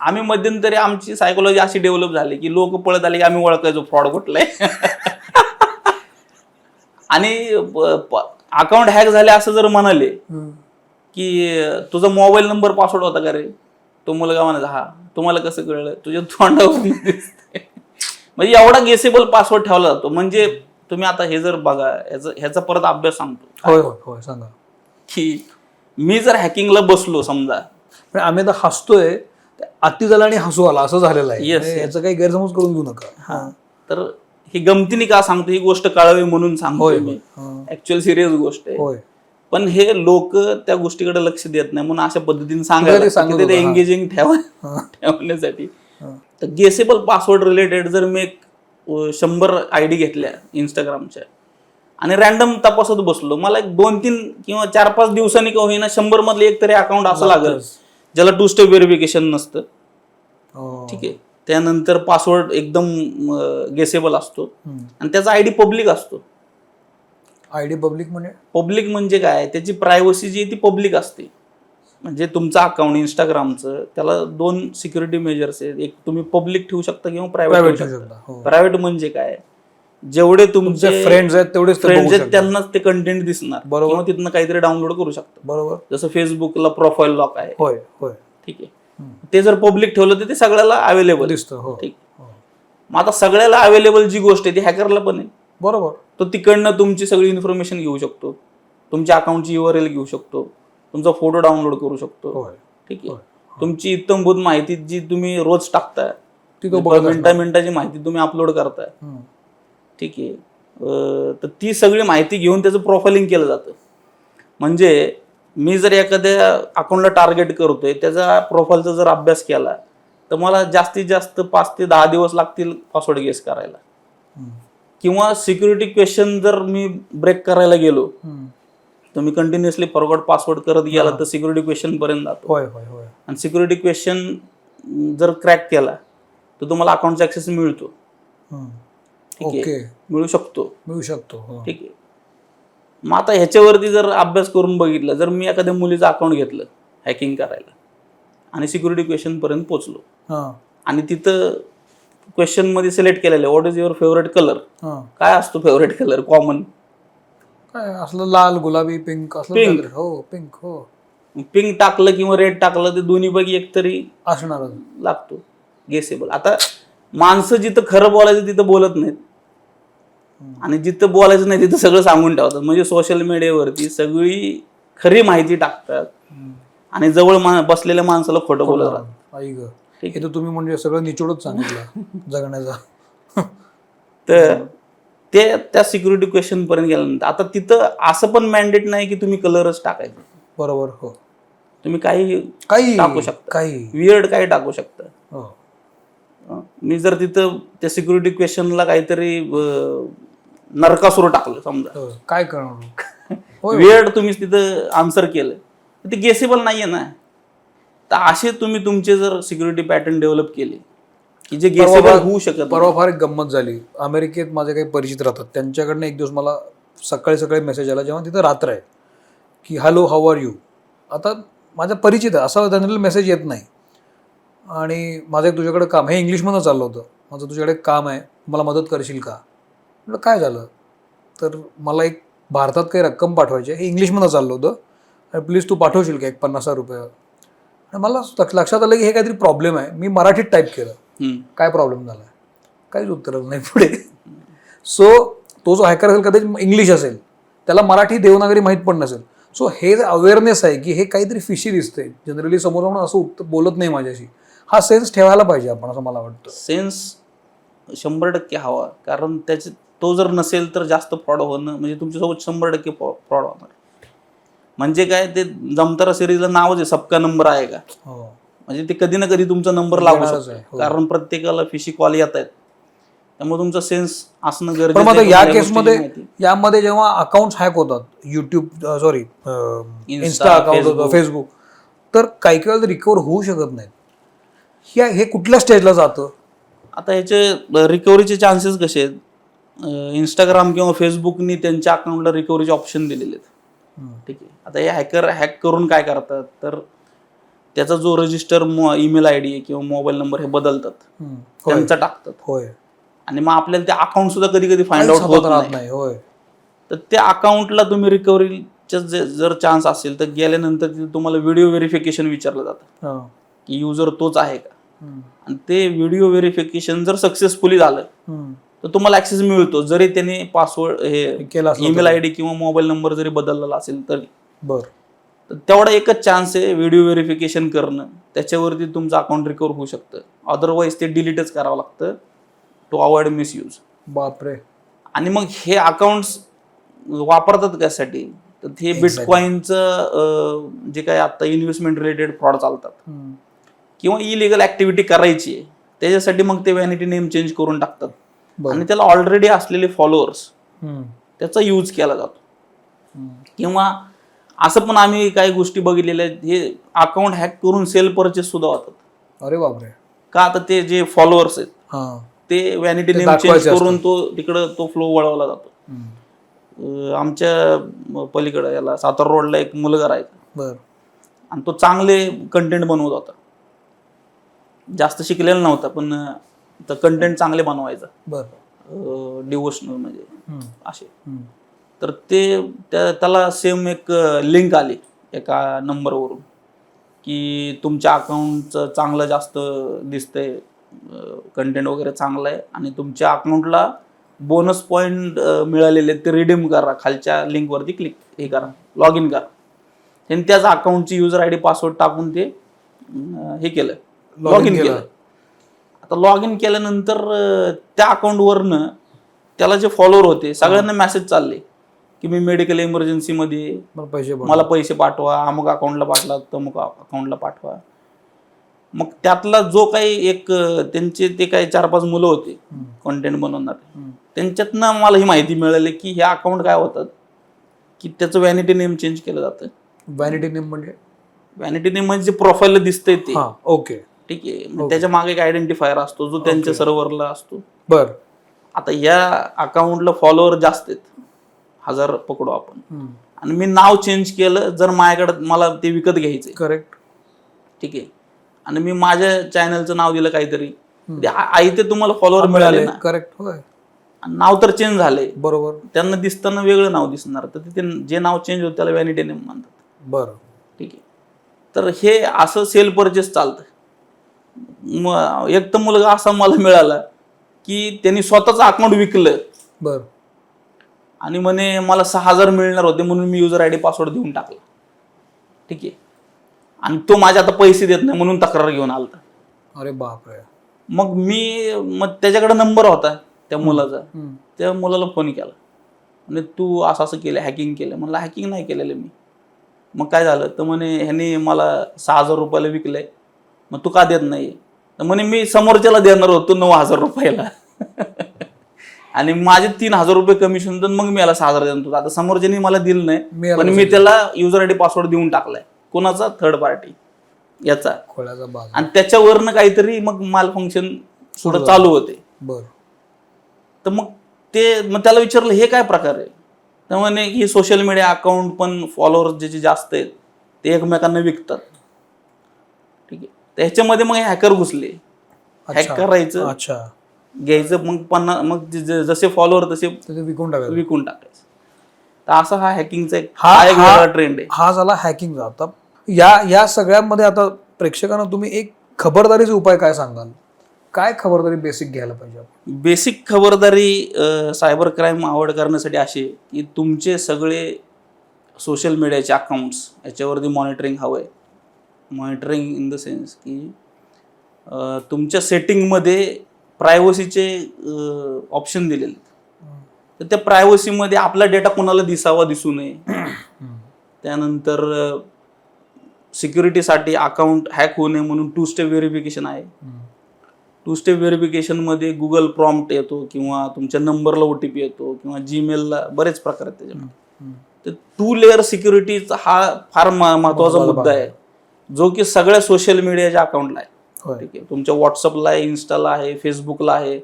आम्ही मध्यंतरी आमची सायकोलॉजी अशी डेव्हलप झाली की लोक पळत आले की आम्ही ओळखायचो फ्रॉड कुठलाय. आणि अकाउंट हॅक झाले असं जर म्हणाले की तुझा मोबाईल नंबर पासवर्ड होता का रे, तो मुलगा म्हणाला हा, तुम्हाला कसं कळलं, तुझ्या तोंडावर दिसतंय. म्हणजे एवढा गेसेबल पासवर्ड ठेवला जातो. म्हणजे तुम्ही आता हे जर बघा, ह्याचा परत अभ्यास सांगतो. होय होय होय सांगा. की मी जर हॅकिंगला बसलो समजा, पण आम्ही आता हसतोय, अति झाला आणि हसू आला असं झालेलं आहे. Yes, म्हणजे याचा काही गैरसमज करून घेऊ नका. हा तर ही गमतीने का सांगतो, ही गोष्ट कळावी म्हणून सांगतो होय मी. होय ऍक्च्युअल सिरियस गोष्ट आहे. होय. पण हे लोक त्या गोष्टीकडे लक्ष देत नाही म्हणून अशा पद्धतीने ते सांगायला सांगत की ते होतं, हा. एंगेजिंग ठेवण्यासाठी. तर गेसेबल पासवर्ड रिलेटेड जर मी 100 ID घेतल्या इंस्टाग्रामच्या आणि रॅन्डम तपासत बसलो, मला एक 2-3 किंवा 4-5 दिवसांनी का होईना 100 मधले एक तरी अकाउंट असं लागेल ज्याला 2 स्टेप व्हेरिफिकेशन नसतं. ठीक आहे. त्यानंतर पासवर्ड एकदम गेसेबल असतो आणि त्याचा ID पब्लिक असतो. ID पब्लिक म्हणजे पब्लिक म्हणजे काय, त्याची प्रायव्हसी जी आहे ती पब्लिक असते. म्हणजे तुमचं अकाउंट इंस्टाग्रामचं त्याला 2 सिक्युरिटी मेजर्स आहेत. एक तुम्ही पब्लिक ठेवू शकता किंवा प्रायव्हेट ठेवू शकता. प्रायव्हेट म्हणजे काय, जेवढे तुमचे फ्रेंड्स आहेत तेवढेच फ्रेंड्स आहेत त्यांनाच ते कंटेंट दिसणार बरोबर. किंवा तिथनं काहीतरी डाउनलोड करू शकता. बरोबर. जसं फेसबुकला प्रोफाईल लॉक आहे. होय होय. ठीक आहे. ते जर पब्लिक ठेवलं तर ते सगळ्याला अवेलेबल दिसतं. ठीक. मग आता सगळ्याला अवेलेबल जी गोष्ट आहे ती हॅकरला पण आहे. बरोबर. तो तिकडनं तुमची सगळी इन्फॉर्मेशन घेऊ शकतो, तुमच्या अकाउंटची URL घेऊ शकतो, तुमचा फोटो डाउनलोड करू शकतो. ठीक आहे. तुमची इत्तमभूत माहिती जी तुम्ही रोज टाकताय, मिनिटाची माहिती तुम्ही अपलोड करताय. ठीक आहे. तर ती सगळी माहिती घेऊन त्याचं प्रोफाइलिंग केलं जातं. म्हणजे मी जर एखाद्या अकाउंटला टार्गेट करतोय, त्याचा प्रोफाईलचा जर अभ्यास केला तर मला जास्तीत जास्त 5 ते 10 दिवस लागतील पासवर्ड गेस करायला. किंवा सिक्युरिटी क्वेश्चन जर मी ब्रेक करायला गेलो तर मी कंटिन्युअसली फॉरवर्ड पासवर्ड करत गेला तर सिक्युरिटी क्वेश्चन पर्यंत जातो. आणि सिक्युरिटी क्वेश्चन जर क्रॅक केला तर तुम्हाला अकाउंटचा ऍक्सेस मिळतो. ठीक आहे. मिळू शकतो. ठीक आहे. मग आता ह्याच्यावरती जर अभ्यास करून बघितलं, जर मी एखाद्या मुलीचं अकाउंट घेतलं हॅकिंग करायला आणि सिक्युरिटी क्वेश्चन पर्यंत पोहोचलो आणि तिथं क्वेश्चन मध्ये सिलेक्ट केलेलं आहे what is your favourite colour, काय असतो फेवरेट कलर कॉमन, काय असलं लाल गुलाबी पिंक असलं. पिंक. हो पिंक. हो पिंक टाकलं किंवा रेड टाकलं तर दोन्ही पैकी एक तरी असणार लागतो गेसेबल. आता माणसं जिथं खरं बोलायचं तिथं बोलत नाहीत आणि जिथं बोलायचं नाही तिथं सगळं सांगून ठेवतात. म्हणजे सोशल मीडियावरती सगळी खरी माहिती टाकतात आणि जवळ बसलेल्या माणसाला खोटं बोलत राहतात. आई ग, हे तर तुम्ही म्हणजे सगळं निचोडच सांगितलं जगण्याचा. तर ते त्या सिक्युरिटी क्वेश्चन पर्यंत गेल्यानंतर आता तिथं असं पण मॅन्डेट नाही की तुम्ही कलरच टाकायचं. बरोबर. हो. तुम्ही काही टाकू शकता, काही वियर्ड काही टाकू शकता. मी जर तिथं त्या सिक्युरिटी क्वेश्चनला काहीतरी नरकासुर टाकलं समजा, काय करणार, वियर्ड तुम्ही तिथं आन्सर केलं ते गेसेबल नाहीये ना. तर असे तुम्ही तुमचे जर सिक्युरिटी पॅटर्न डेव्हलप केले की जे गेसेबल होऊ शकत. परवा फार एक गंमत झाली. अमेरिकेत माझे काही परिचित राहतात, त्यांच्याकडनं एक दिवस मला सकाळी मेसेज आला जेव्हा तिथं रात्र आहे की हॅलो हाऊ आर यू. आता माझा परिचित आहे, असा जनरल मेसेज येत नाही. आणि माझं एक तुझ्याकडे काम, हे इंग्लिशमधनं चाललं होतं, माझं तुझ्याकडे काम आहे, मला मदत करशील का. म्हटलं काय झालं, तर मला एक भारतात काही रक्कम पाठवायची आहे, हे इंग्लिशमधनं चाललं होतं, आणि प्लीज तू पाठवशील का एक 50,000 रुपये. आणि मला लक्षात आलं की हे काहीतरी प्रॉब्लेम आहे. मी मराठीत टाईप केलं काय प्रॉब्लेम झाला आहे, काहीच उत्तर नाही पुढे. सो तो जो हॅकर असेल कदाचित इंग्लिश असेल, त्याला मराठी देवनागरी माहीत पण नसेल. सो हे अवेअरनेस आहे की हे काहीतरी फिशी दिसतंय, जनरली समोर जाऊन असं बोलत नाही माझ्याशी. हा सेन्स ठेवायला पाहिजे आपण, असं मला वाटतं. सेन्स 100% हवा, कारण त्याचे तो जर नसेल तर जास्त फ्रॉड होणं म्हणजे तुमच्यासोबत 100% फ्रॉड होणार. म्हणजे काय, ते जमतारा सिरीजला नावच आहे सबका नंबर आहे का. म्हणजे ते कधी ना कधी तुमचा नंबर लागू शकतो, कारण प्रत्येकाला फिशी कॉल येत आहेत. त्यामुळे तुमचा सेन्स असणं गरजेचं आहे. या केसमध्ये यामध्ये जेव्हा अकाउंट हॅक होतात, युट्यूब इन्स्टा अकाउंट होतं, फेसबुक, तर काही वेळा रिकवर होऊ शकत नाहीत. हे कुठल्या स्टेजला जातं. आता ह्याचे रिकव्हरीचे चान्सेस कसे आहेत, इंस्टाग्राम किंवा फेसबुकनी त्यांच्या अकाउंटला रिकव्हरीचे ऑप्शन दिलेले आहेत. ठीक आहे. आता हे हॅकर हॅक करून काय करतात, तर त्याचा जो रजिस्टर ईमेल आयडी किंवा मोबाईल नंबर हे बदलतात, त्यांचा टाकतात. होय. आणि मग आपल्याला ते अकाउंट सुद्धा कधी कधी फाइंड आउट होत नाही. होय. तर त्या अकाउंटला तुम्ही रिकव्हरीचा जर चान्स असेल तर गेल्यानंतर तुम्हाला व्हिडिओ व्हेरिफिकेशन विचारलं जातं की युजर तोच आहे का. आणि ते व्हिडिओ व्हेरिफिकेशन जर सक्सेसफुली झालं तर तुम्हाला ऍक्सेस मिळतो, जरी त्याने पासवर्ड हे ईमेल आयडी किंवा मोबाईल नंबर जरी बदललेला असेल तरी. तर तेवढा एकच चान्स आहे व्हिडिओ व्हेरिफिकेशन करणं, त्याच्यावरती तुमचं अकाउंट रिकव्हर होऊ शकतं. अदरवाईज ते डिलीटच करावं लागतं टू अवॉइड मिसयूज. बापरे. आणि मग हे अकाउंट्स वापरतात कशासाठी, तर हे बिटकॉइनचं जे काही आता इन्व्हेस्टमेंट रिलेटेड फ्रॉड चालतात किंवा इलिगल ऍक्टिव्हिटी करायची आहे त्याच्यासाठी मग ते व्हॅनिटी नेम चेंज करून टाकतात. आणि त्याला ऑलरेडी असलेले फॉलोअर्स त्याचा यूज केला जातो. किंवा असं पण आम्ही काही गोष्टी बघितलेल्या आहेत, हे अकाउंट हॅक करून सेल परचेस सुद्धा होतात. अरे बापरे. का, आता ते जे फॉलोअर्स आहेत ते व्हॅनिटी नेम चेंज करून तिकडं तो फ्लो वळवला जातो. आमच्या पलीकडे याला सातारा रोडला एक मुलगा राहायचा आणि तो चांगले कंटेंट बनवत होता, जास्त शिकलेला नव्हता पण कंटेंट चांगले बनवायचा, डिवोशनल म्हणजे असे. तर ते त्याला सेम एक लिंक आली एका नंबरवरून की तुमच्या अकाउंटचं चांगलं जास्त दिसतंय, कंटेंट वगैरे चांगलं आहे आणि तुमच्या अकाउंटला बोनस पॉईंट मिळालेले ते रिडीम करा, खालच्या लिंकवरती हे करा, लॉग इन करा. त्यांनी त्याच अकाउंटची युजर आयडी पासवर्ड टाकून ते हे केलं, लॉग इन केलं. आता लॉग इन केल्यानंतर त्या अकाउंटवरनं त्याला जे फॉलोअर होते सगळ्यांना मेसेज चालले की मी मेडिकल इमर्जन्सीमध्ये मला पैसे पाठवा, अमुक अकाउंटला पाठवा, तमुक अकाउंटला पाठवा. मग त्यातला जो काही एक त्यांचे ते काही 4-5 मुलं होते कंटेंट बनवणारे, त्यांच्यातनं मला ही माहिती मिळाली की हे अकाउंट काय होतात की त्याचं व्हॅनिटी नेम चेंज केलं जातं. व्हॅनिटी नेम म्हणजे? व्हॅनिटी नेम म्हणजे प्रोफाईल दिसतंय ते. ओके, ठीक आहे. त्याच्या मागे एक आयडेंटिफायर असतो जो त्यांच्या सर्व्हरला असतो. बरं. आता या अकाउंटला फॉलोअर जास्त आहेत, 1000 पकडू आपण, आणि मी नाव चेंज केलं जर माझ्याकडे मला ते विकत घ्यायचंय. करेक्ट. ठीक आहे. आणि मी माझ्या चॅनलचं नाव दिलं काहीतरी, आई ते तुम्हाला फॉलोअर मिळाले ना. करेक्ट. होय. नाव तर चेंज झाले, बरोबर. त्यांना दिसताना वेगळं नाव दिसणार, तर ते जे नाव चेंज होतं त्याला व्हॅनिटी नेम म्हणतात. बरं. ठीक आहे. तर हे असं सेल परचेस चालतं. एक तर मुलगा असा मला मिळाला की त्यांनी स्वतःच अकाउंट विकलं. बरं. आणि म्हणे मला 6000 मिळणार होते म्हणून मी युजर आयडी पासवर्ड देऊन टाकला. ठीक आहे. आणि तो माझे आता पैसे देत नाही म्हणून तक्रार घेऊन आलता. अरे बापरे. मग त्याच्याकडे नंबर होता त्या मुलाचा, त्या मुलाला फोन केला, म्हणजे तू असं असं केलं, हॅकिंग केलं. म्हणलं हॅकिंग नाही केलेलं मी. मग काय झालं तर म्हणे ह्याने मला 6000 रुपयाला विकलंय, मग तू का देत नाही? तर म्हणे मी समोरच्याला देणार होतो 9000 रुपयाला आणि माझे 3000 रुपये कमिशन, तर मग मी याला 6000 देणार होतो. आता समोरच्याने मला दिलं नाही पण मी त्याला युजर आयडी पासवर्ड देऊन टाकलाय. कोणाचा? थर्ड पार्टी याचा. आणि त्याच्यावरनं काहीतरी मग माल फंक्शन थोडं चालू होते. तर मग त्याला विचारलं हे काय प्रकार आहे? तर म्हणे की सोशल मीडिया अकाउंट पण फॉलोअर्स ज्याचे जास्त आहेत ते एकमेकांना विकतात. ठीक आहे. तर ह्याच्यामध्ये मग हॅकर घुसले, हॅक करायचं, घ्यायचं, मग जसे फॉलोअर तसे विकून टाकायचं. तर असा हा हॅकिंगचा एक ट्रेंड आहे. हा झाला हॅकिंगचा. आता या सगळ्यांमध्ये आता प्रेक्षकांना तुम्ही एक खबरदारीचे उपाय काय सांगाल? काय खबरदारी बेसिक घ्यायला पाहिजे? बेसिक खबरदारी सायबर क्राईम अवॉइड करण्यासाठी अशी की तुमचे सगळे सोशल मीडियाचे अकाउंट्स याच्यावरती मॉनिटरिंग हवं आहे. मॉनिटरिंग इन द सेन्स की तुमच्या सेटिंगमध्ये प्रायव्हसीचे ऑप्शन दिलेले, तर त्या प्रायव्हसीमध्ये आपला डेटा कोणाला दिसू नये. त्यानंतर सिक्युरिटीसाठी अकाउंट हॅक होऊ नये म्हणून 2 स्टेप व्हेरिफिकेशन आहे. 2 स्टेप व्हेरिफिकेशनमध्ये गुगल प्रॉम्प्ट येतो किंवा तुमच्या नंबरला OTP येतो किंवा जीमेलला, बरेच प्रकार आहेत त्याच्यामध्ये. तर 2 लेअर सिक्युरिटीचा हा फार महत्वाचा मुद्दा आहे जो की सगळ्या सोशल मीडियाच्या अकाउंटला आहे. ठीक आहे. तुमच्या व्हॉट्सअपला आहे, इन्स्टाला आहे, फेसबुकला आहे.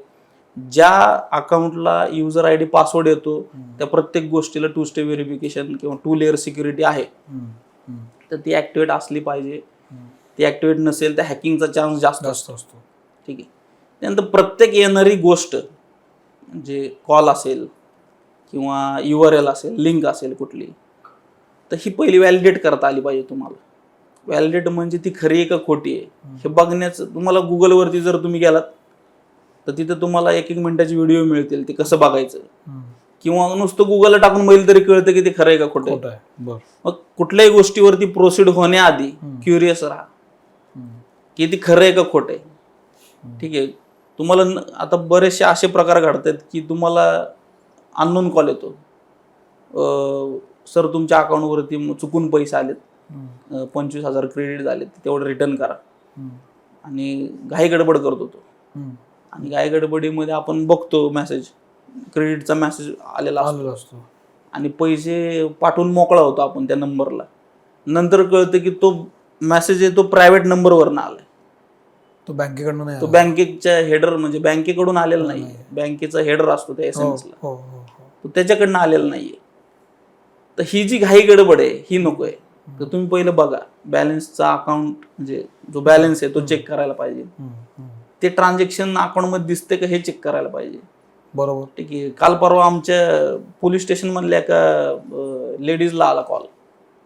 ज्या अकाउंटला युजर आयडी पासवर्ड येतो त्या प्रत्येक गोष्टीला 2 स्टेप व्हेरिफिकेशन किंवा 2 लेअर सिक्युरिटी आहे. तर ती ऍक्टिव्हेट असली पाहिजे. ती ऍक्टिव्हेट नसेल तर हॅकिंगचा चान्स जास्त जास्त असतो. ठीक आहे. त्यानंतर प्रत्येक येणारी गोष्ट म्हणजे कॉल असेल किंवा URL असेल, लिंक असेल कुठली, तर ही पहिली व्हॅलिडेट करता आली पाहिजे तुम्हाला. व्हॅलिडेट म्हणजे ती खरी आहे का खोटी आहे हे बघण्याचं. तुम्हाला गुगलवरती जर तुम्ही गेलात तर तिथं तुम्हाला 1-1 मिनिटाचे व्हिडिओ मिळतील ते कसं बघायचं, किंवा नुसतं गुगलला टाकून बघितलं तरी कळतं की ते खरं आहे का खोटं आहे. खोटं आहे. बरं. मग कुठल्याही गोष्टीवरती प्रोसीड होण्याआधी क्युरियस राहा की ती खरं आहे का खोटं आहे. ठीक आहे. तुम्हाला आता बरेचसे असे प्रकार घडतात की तुम्हाला अननोन कॉल येतो, सर तुमच्या अकाउंटवरती चुकून पैसे आलेत, 25,000 क्रेडिट झाले, तेवढं रिटर्न करा. आणि घाई गडबड करतो तो, आणि घाई गडबडीमध्ये आपण बघतो मेसेज, क्रेडिटचा मेसेज आलेला असतो आणि पैसे पाठवून मोकळा होतो आपण त्या नंबरला. नंतर कळतं की तो मेसेज आहे तो प्रायव्हेट नंबरवरनं आलाय, तो बँकेकडून नाही, तो बँकेच्या हेडर म्हणजे बँकेकडून आलेला नाही, बँकेचा हेडर असतो त्या SMS ला, तो त्याच्याकडनं आलेला नाहीये. तर ही जी घाई गडबड आहे ही नको आहे. तर तुम्ही पहिलं बघा बॅलन्सचा, अकाउंट म्हणजे जो बॅलन्स आहे तो चेक करायला पाहिजे, ते ट्रान्झॅक्शन अकाउंटमध्ये दिसते का हे चेक करायला पाहिजे. बरोबर. ठीक आहे. काल परवा आमच्या पोलीस स्टेशन मधल्या एका लेडीजला आला कॉल,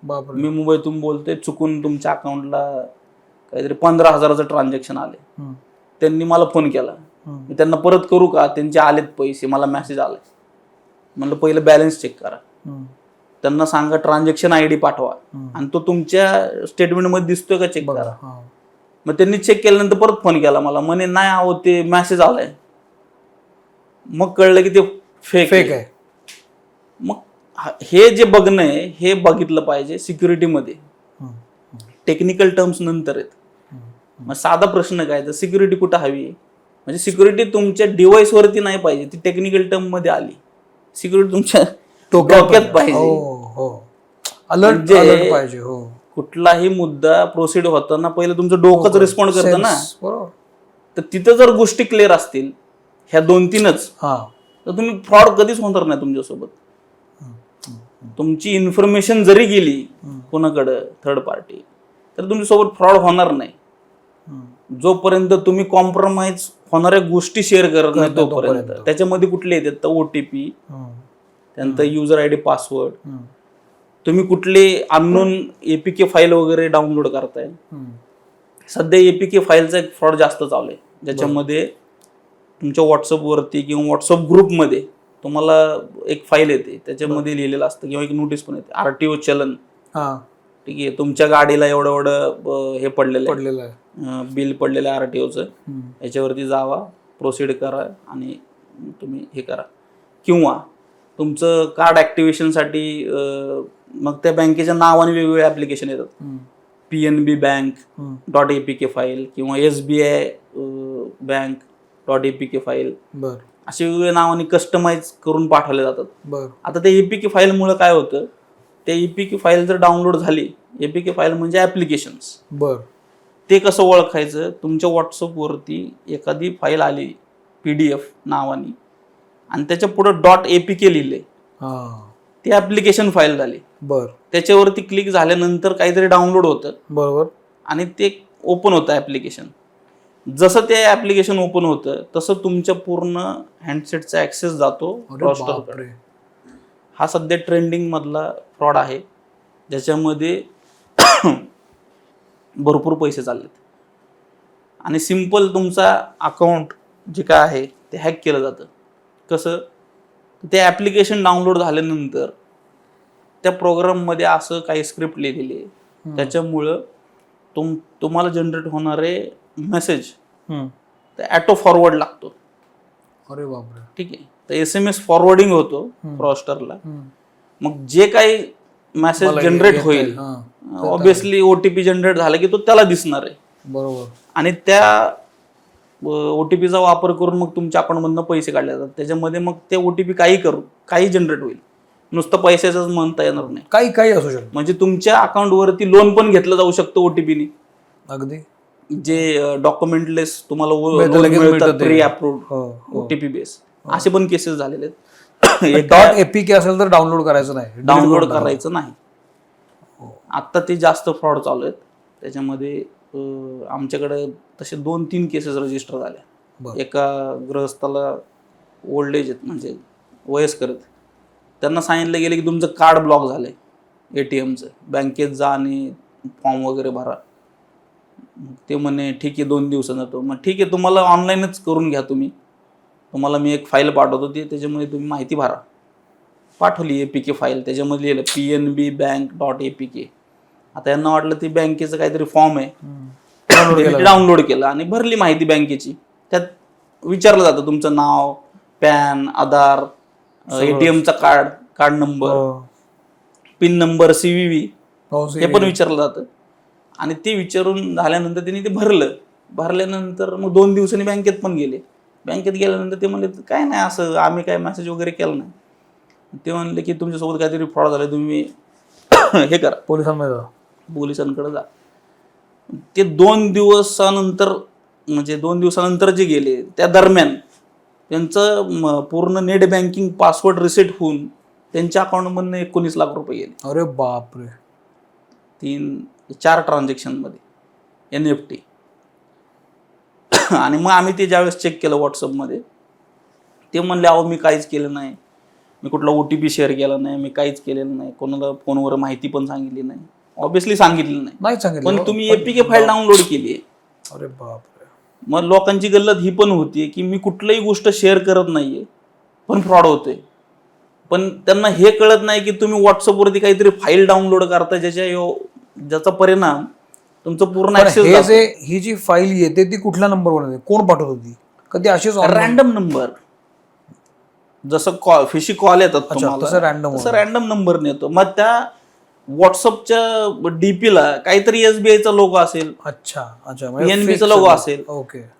मी मुंबईतून बोलतोय, चुकून तुमच्या अकाउंटला काहीतरी 15,000चं ट्रान्झॅक्शन आले. त्यांनी मला फोन केला, मी त्यांना परत करू का, त्यांचे आलेत पैसे, मला मेसेज आलाय. म्हणलं पहिलं बॅलन्स चेक करा, त्यांना सांगा ट्रान्झॅक्शन ID पाठवा, आणि तो तुमच्या स्टेटमेंटमध्ये दिसतोय का चेक करा. मग त्यांनी चेक केल्यानंतर परत फोन केला मला, म्हणे नाही आहो ते मेसेज आलाय. मग कळलं की ते फेक आहे. मग हे जे बघणं आहे हे बघितलं पाहिजे सिक्युरिटीमध्ये. टेक्निकल टर्म्स नंतर आहेत. मग साधा प्रश्न काय, तर सिक्युरिटी कुठं हवी, म्हणजे सिक्युरिटी तुमच्या डिव्हाइस वरती नाही पाहिजे, ती टेक्निकल टर्म मध्ये आली. सिक्युरिटी तुमच्या डोक्यात पाहिजे, अलर्ट पाहिजे. कुठलाही मुद्दा प्रोसीड होताना पहिलं तुमचं डोकंच रिस्पॉन्ड करतं ना. तर तिथं जर गोष्टी क्लिअर असतील ह्या 2-3च, तर तुम्ही फ्रॉड कधीच होणार नाही तुमच्यासोबत. तुमची इन्फॉर्मेशन जरी गेली कोणाकडं थर्ड पार्टी, तर तुमच्यासोबत फ्रॉड होणार नाही जोपर्यंत तुम्ही कॉम्प्रोमाइज होणाऱ्या गोष्टी शेअर करत नाही तोपर्यंत. त्याच्यामध्ये कुठले येतात, OTP, त्यानंतर युजर ID, पासवर्ड, तुम्ही कुठले अननोन APK फाईल वगैरे डाउनलोड करताय. सध्या APK फाईलचा एक फ्रॉड जास्त चालू आहे, ज्याच्यामध्ये तुमच्या व्हॉट्सअपवरती किंवा व्हॉट्सअप ग्रुपमध्ये तुम्हाला एक फाईल येते, त्याच्यामध्ये लिहिलेलं असतं, किंवा एक नोटीस पण येते, RTO चलन. ठीक आहे, तुमच्या गाडीला एवढं एवढं हे पडलेलं आहे, बिल पडलेलं आहे RTOचं, याच्यावरती जावा, प्रोसीड करा आणि तुम्ही हे करा. किंवा तुमचं कार्ड ॲक्टिव्हेशनसाठी मग त्या बँकेच्या नावाने वेगवेगळे ॲप्लिकेशन येतात, PNB bank.apk फाईल किंवा SBI bank.apk फाईल, असे वेगवेगळ्या नावाने कस्टमाइज करून पाठवले जातात. आता त्या APK फाईलमुळे काय होतं, त्या APK फाईल जर डाउनलोड झाली, APK फाईल म्हणजे ॲप्लिकेशन्स, ते कसं ओळखायचं, तुमच्या व्हॉट्सअपवरती एखादी फाईल आली PDF नावाने आणि त्याच्या पुढे .apk लिहिले, ती ॲप्लिकेशन फाईल झाली. त्याच्यावरती क्लिक झाल्यानंतर काहीतरी डाउनलोड होतं, बरोबर, आणि ते ओपन होतं ॲप्लिकेशन. जसं ते ॲप्लिकेशन ओपन होतं तसं तुमच्या पूर्ण हँडसेटचा ॲक्सेस जातो फ्रॉडस्टरकडे. हा सध्या ट्रेंडिंग मधला फ्रॉड आहे, ज्याच्यामध्ये भरपूर पैसे चाललेत. आणि सिम्पल तुमचा अकाउंट जे काय आहे ते हॅक केलं जातं. कसं, ते ॲप्लिकेशन डाउनलोड झाल्यानंतर त्या प्रोग्राममध्ये असं काही स्क्रिप्ट लिहिलेली आहे, त्याच्यामुळं तुम्हाला जनरेट होणारे मेसेज ते ॲटो फॉरवर्ड लागतो. अरे बापरे. ठीक आहे, तर SMS फॉरवर्डिंग होतो फ्रॉडस्टरला. मग जे काही मेसेज जनरेट होईल, ऑब्विसली OTP जनरेट झाला की तो त्याला दिसणार आहे, बरोबर, आणि त्या OTPचा वापर करून मग तुमच्या अकाउंटमधनं पैसे काढले जातात. त्याच्यामध्ये मग ते OTP काही जनरेट होईल, नुसतं पैशाचंच म्हणता येणार नाही, काही असू शकतं. म्हणजे तुमच्या अकाउंटवरती लोन पण घेतलं जाऊ शकतं OTPने. अगदी, जे डॉक्युमेंटलेस तुम्हाला प्री अप्रूव्ड OTP बेस, असे पण केसेस झालेले आहेत. .apk असेल तर डाउनलोड करायचं नाही, डाउनलोड करायचं नाही. आता ते जास्त फ्रॉड चालू आहेत, त्याच्यामध्ये आमच्याकडे तसे 2-3 केसेस रजिस्टर झाल्या. बरं. एका गृहस्थाला ओल्ड एज आहेत, म्हणजे वयस्कर आहेत, त्यांना सांगितलं गेलं की तुमचं कार्ड ब्लॉक झालंय ATMचं, बँकेत जा आणि फॉर्म वगैरे भरा. ते म्हणे ठीक आहे 2 दिवसांना जातो. मग ठीक आहे, तुम्हाला ऑनलाईनच करून घ्या, तुम्हाला मी एक फाईल पाठवतो, त्याच्यामध्ये तुम्ही माहिती भरा. पाठवली APK फाईल, त्याच्यामध्ये लिहिलं PNB bank.apk. आता यांना वाटलं ती बँकेचं काहीतरी फॉर्म आहे, डाउनलोड केलं आणि भरली माहिती बँकेची. त्यात विचारलं जातं तुमचं नाव, पॅन, आधार, ATMचा card number, pin number, CVV हे पण विचारलं जातं. आणि ते विचारून झाल्यानंतर त्यांनी ते भरल्यानंतर मग 2 दिवसांनी बँकेत पण गेले. बँकेत गेल्यानंतर ते म्हणले काय नाही, असं आम्ही काय मेसेज वगैरे केला नाही. ते म्हणले की तुमच्यासोबत काहीतरी फ्रॉड झालं, तुम्ही हे करा, पोलिसांकडे जा. ते 2 दिवसानंतर, म्हणजे 2 दिवसानंतर जे गेले त्या दरम्यान त्यांचं पूर्ण नेट बँकिंग पासवर्ड रिसेट होऊन त्यांच्या अकाउंटमधनं 19 लाख रुपये गेले. अरे बापरे. 4 ट्रान्झॅक्शनमध्ये NFT. आणि मग आम्ही ते ज्यावेळेस चेक केलं व्हॉट्सअपमध्ये, ते म्हणले अहो मी काहीच केलं नाही, मी कुठला OTP शेअर केला नाही, मी काहीच केलेलं नाही, कोणाला फोनवर माहिती पण सांगितली नाही. ऑब्विसली सांगितलं नाही, पण तुम्ही APK फाईल डाउनलोड केली आहे. अरे बापरे. मग लोकांची गल्लत ही पण होती की मी कुठलीही गोष्ट शेअर करत नाहीये पण फ्रॉड होतोय. पण त्यांना हे कळत नाही की तुम्ही व्हॉट्सअपवरती काहीतरी फाईल डाउनलोड करता ज्याचा परिणाम तुमचं पूर्ण ऍक्सेस. ही जी फाईल येते ती कुठल्या नंबरवर येते, कोण पाठवत होती, कधी अशीच रॅन्डम नंबर, जसं फिशी कॉल येतात तसं रॅन्डम नंबर येतो. मग त्या व्हॉट्सअपच्या डीपीला काहीतरी SBIचा लोगो असेल, PNBचा लोगो असेल.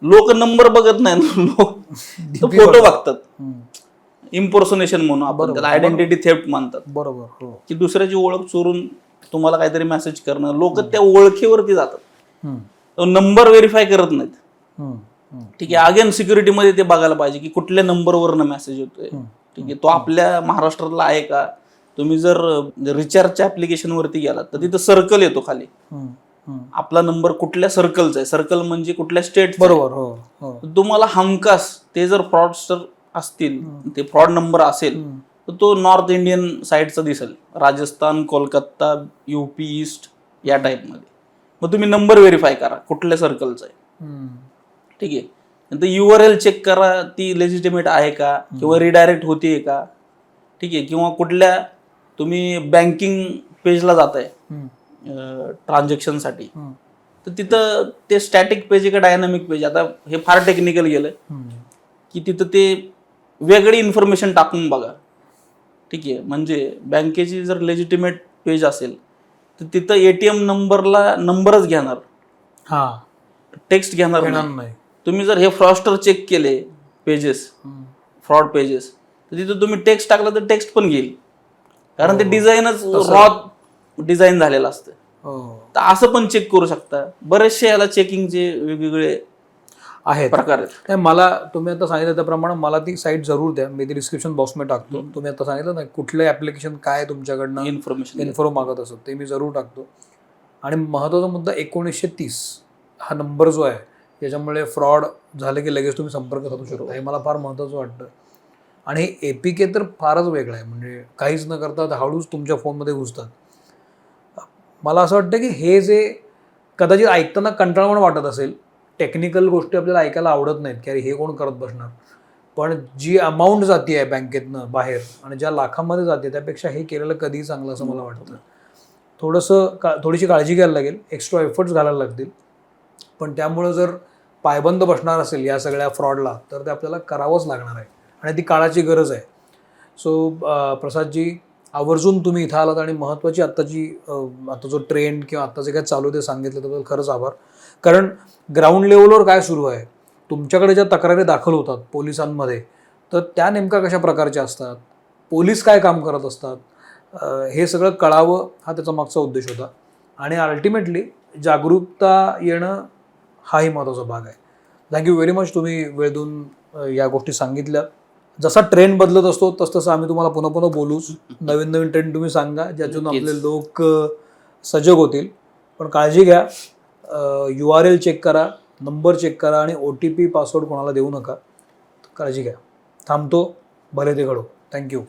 लोक नंबर बघत नाही, फोटो बघतात. इम्पर्सोनेशन म्हणून आपण त्याला आयडेंटिटी थेफ्ट मानतात. बरोबर. की दुसऱ्याची ओळख चोरून तुम्हाला काहीतरी मेसेज करणं. लोक त्या ओळखीवरती जातात, नंबर व्हेरीफाय करत नाहीत. ठीक आहे, अगेन सिक्युरिटीमध्ये ते बघायला पाहिजे की कुठल्या नंबरवरनं मेसेज येतोय. ठीक आहे, तो आपल्या महाराष्ट्रातला आहे का. तुम्ही जर रिचार्जच्या ऍप्लिकेशन वरती गेलात तर तिथं सर्कल येतो खाली, आपला नंबर कुठल्या सर्कलचा आहे, सर्कल म्हणजे कुठल्या स्टेट. बरोबर. तुम्हाला हमखास ते जर फ्रॉडस्टर असतील, ते फ्रॉड नंबर असेल तर तो नॉर्थ इंडियन साईडचा दिसेल, राजस्थान, कोलकाता, UP ईस्ट या टाईपमध्ये. मग तुम्ही नंबर व्हेरीफाय करा कुठल्या सर्कलचा आहे. ठीक आहे, नंतर URL चेक करा ती लेजिटिमेट आहे का किंवा रिडायरेक्ट होतीये का. ठीक आहे, किंवा कुठल्या तुम्ही बँकिंग पेजला जाताय ट्रान्झॅक्शनसाठी, तर तिथं ते स्टॅटिक पेज आहे का डायनामिक पेज. आता हे फार टेक्निकल गेलं की तिथं ते वेगळी इन्फॉर्मेशन टाकून बघा. ठीक आहे, म्हणजे बँकेची जर लेजिटिमेट पेज असेल तर तिथं ATM नंबरला नंबरच घेणार, टेक्स्ट घेणार नाही. तुम्ही जर हे फ्रॉडस्टर चेक केले पेजेस, फ्रॉड पेजेस, तर तिथं तुम्ही टेक्स्ट टाकला तर टेक्स्ट पण घेईल, कारण ते डिझाईनच रॉ डिझाईन झालेलं असतं. तर असं पण चेक करू शकता. बरेचसे याला चेकिंगचे वेगवेगळे आहेत प्रकार आहेत. मला तुम्ही आता सांगितलं त्याप्रमाणे मला ती साईट जरूर द्या, मी ती डिस्क्रिप्शन बॉक्समध्ये टाकतो. तुम्ही आता सांगितलं ना कुठलं ऍप्लिकेशन काय तुमच्याकडनं इन्फॉर्म मागत असत ते मी जरूर टाकतो. आणि महत्त्वाचा मुद्दा 1930 हा नंबर जो आहे, याच्यामुळे फ्रॉड झालं की लगेच तुम्ही संपर्क साधू शकता, हे मला फार महत्त्वाचं वाटतं. आणि APK तर फारच वेगळं आहे, म्हणजे काहीच न करता हळूच तुमच्या फोनमध्ये घुसतात. मला असं वाटतं की हे जे कदाचित ऐकताना कंटाळवाणं वाटत असेल, टेक्निकल गोष्टी आपल्याला ऐकायला आवडत नाहीत की अरे हे कोण करत बसणार, पण जी अमाऊंट जाते आहे बँकेतनं बाहेर आणि ज्या लाखांमध्ये जाते त्यापेक्षा हे केलेलं कधीही चांगलं असं मला वाटतं. थोडीशी काळजी घ्यायला लागेल, एक्स्ट्रा एफर्ट्स घालायला लागतील, पण त्यामुळं जर पायबंद बसणार असेल या सगळ्या फ्रॉडला तर ते आपल्याला करावंच लागणार आहे आणि ती काळाची गरज आहे. सो प्रसादजी, आवर्जून तुम्ही इथं आलात आणि महत्त्वाची आता जो ट्रेंड किंवा आता जे काय चालू ते सांगितलं त्याबद्दल खरंच आभार. कारण ग्राउंड लेवलवर काय सुरू आहे, तुमच्याकडे ज्या तक्रारी दाखल होतात पोलिसांमध्ये, तर त्या नेमका कशा प्रकारच्या असतात, पोलीस काय काम करत असतात, हे सगळं कळावं हा त्याचा मागचा उद्देश होता. आणि अल्टिमेटली जागरूकता येणं हाही महत्त्वाचा भाग आहे. थँक्यू व्हेरी मच, तुम्ही वेळ देऊन या गोष्टी सांगितल्या. जसा ट्रेंड बदलत असतो तसं आम्ही तुम्हाला पुन्हा पुन्हा बोलूच. नवीन ट्रेंड तुम्ही सांगा ज्यातून आपले लोक सजग होतील. पण काळजी घ्या, URL चेक करा, नंबर चेक करा आणि OTP पासवर्ड कोणाला देऊ नका. काळजी घ्या. थांबतो. भले ते घडो. थँक्यू.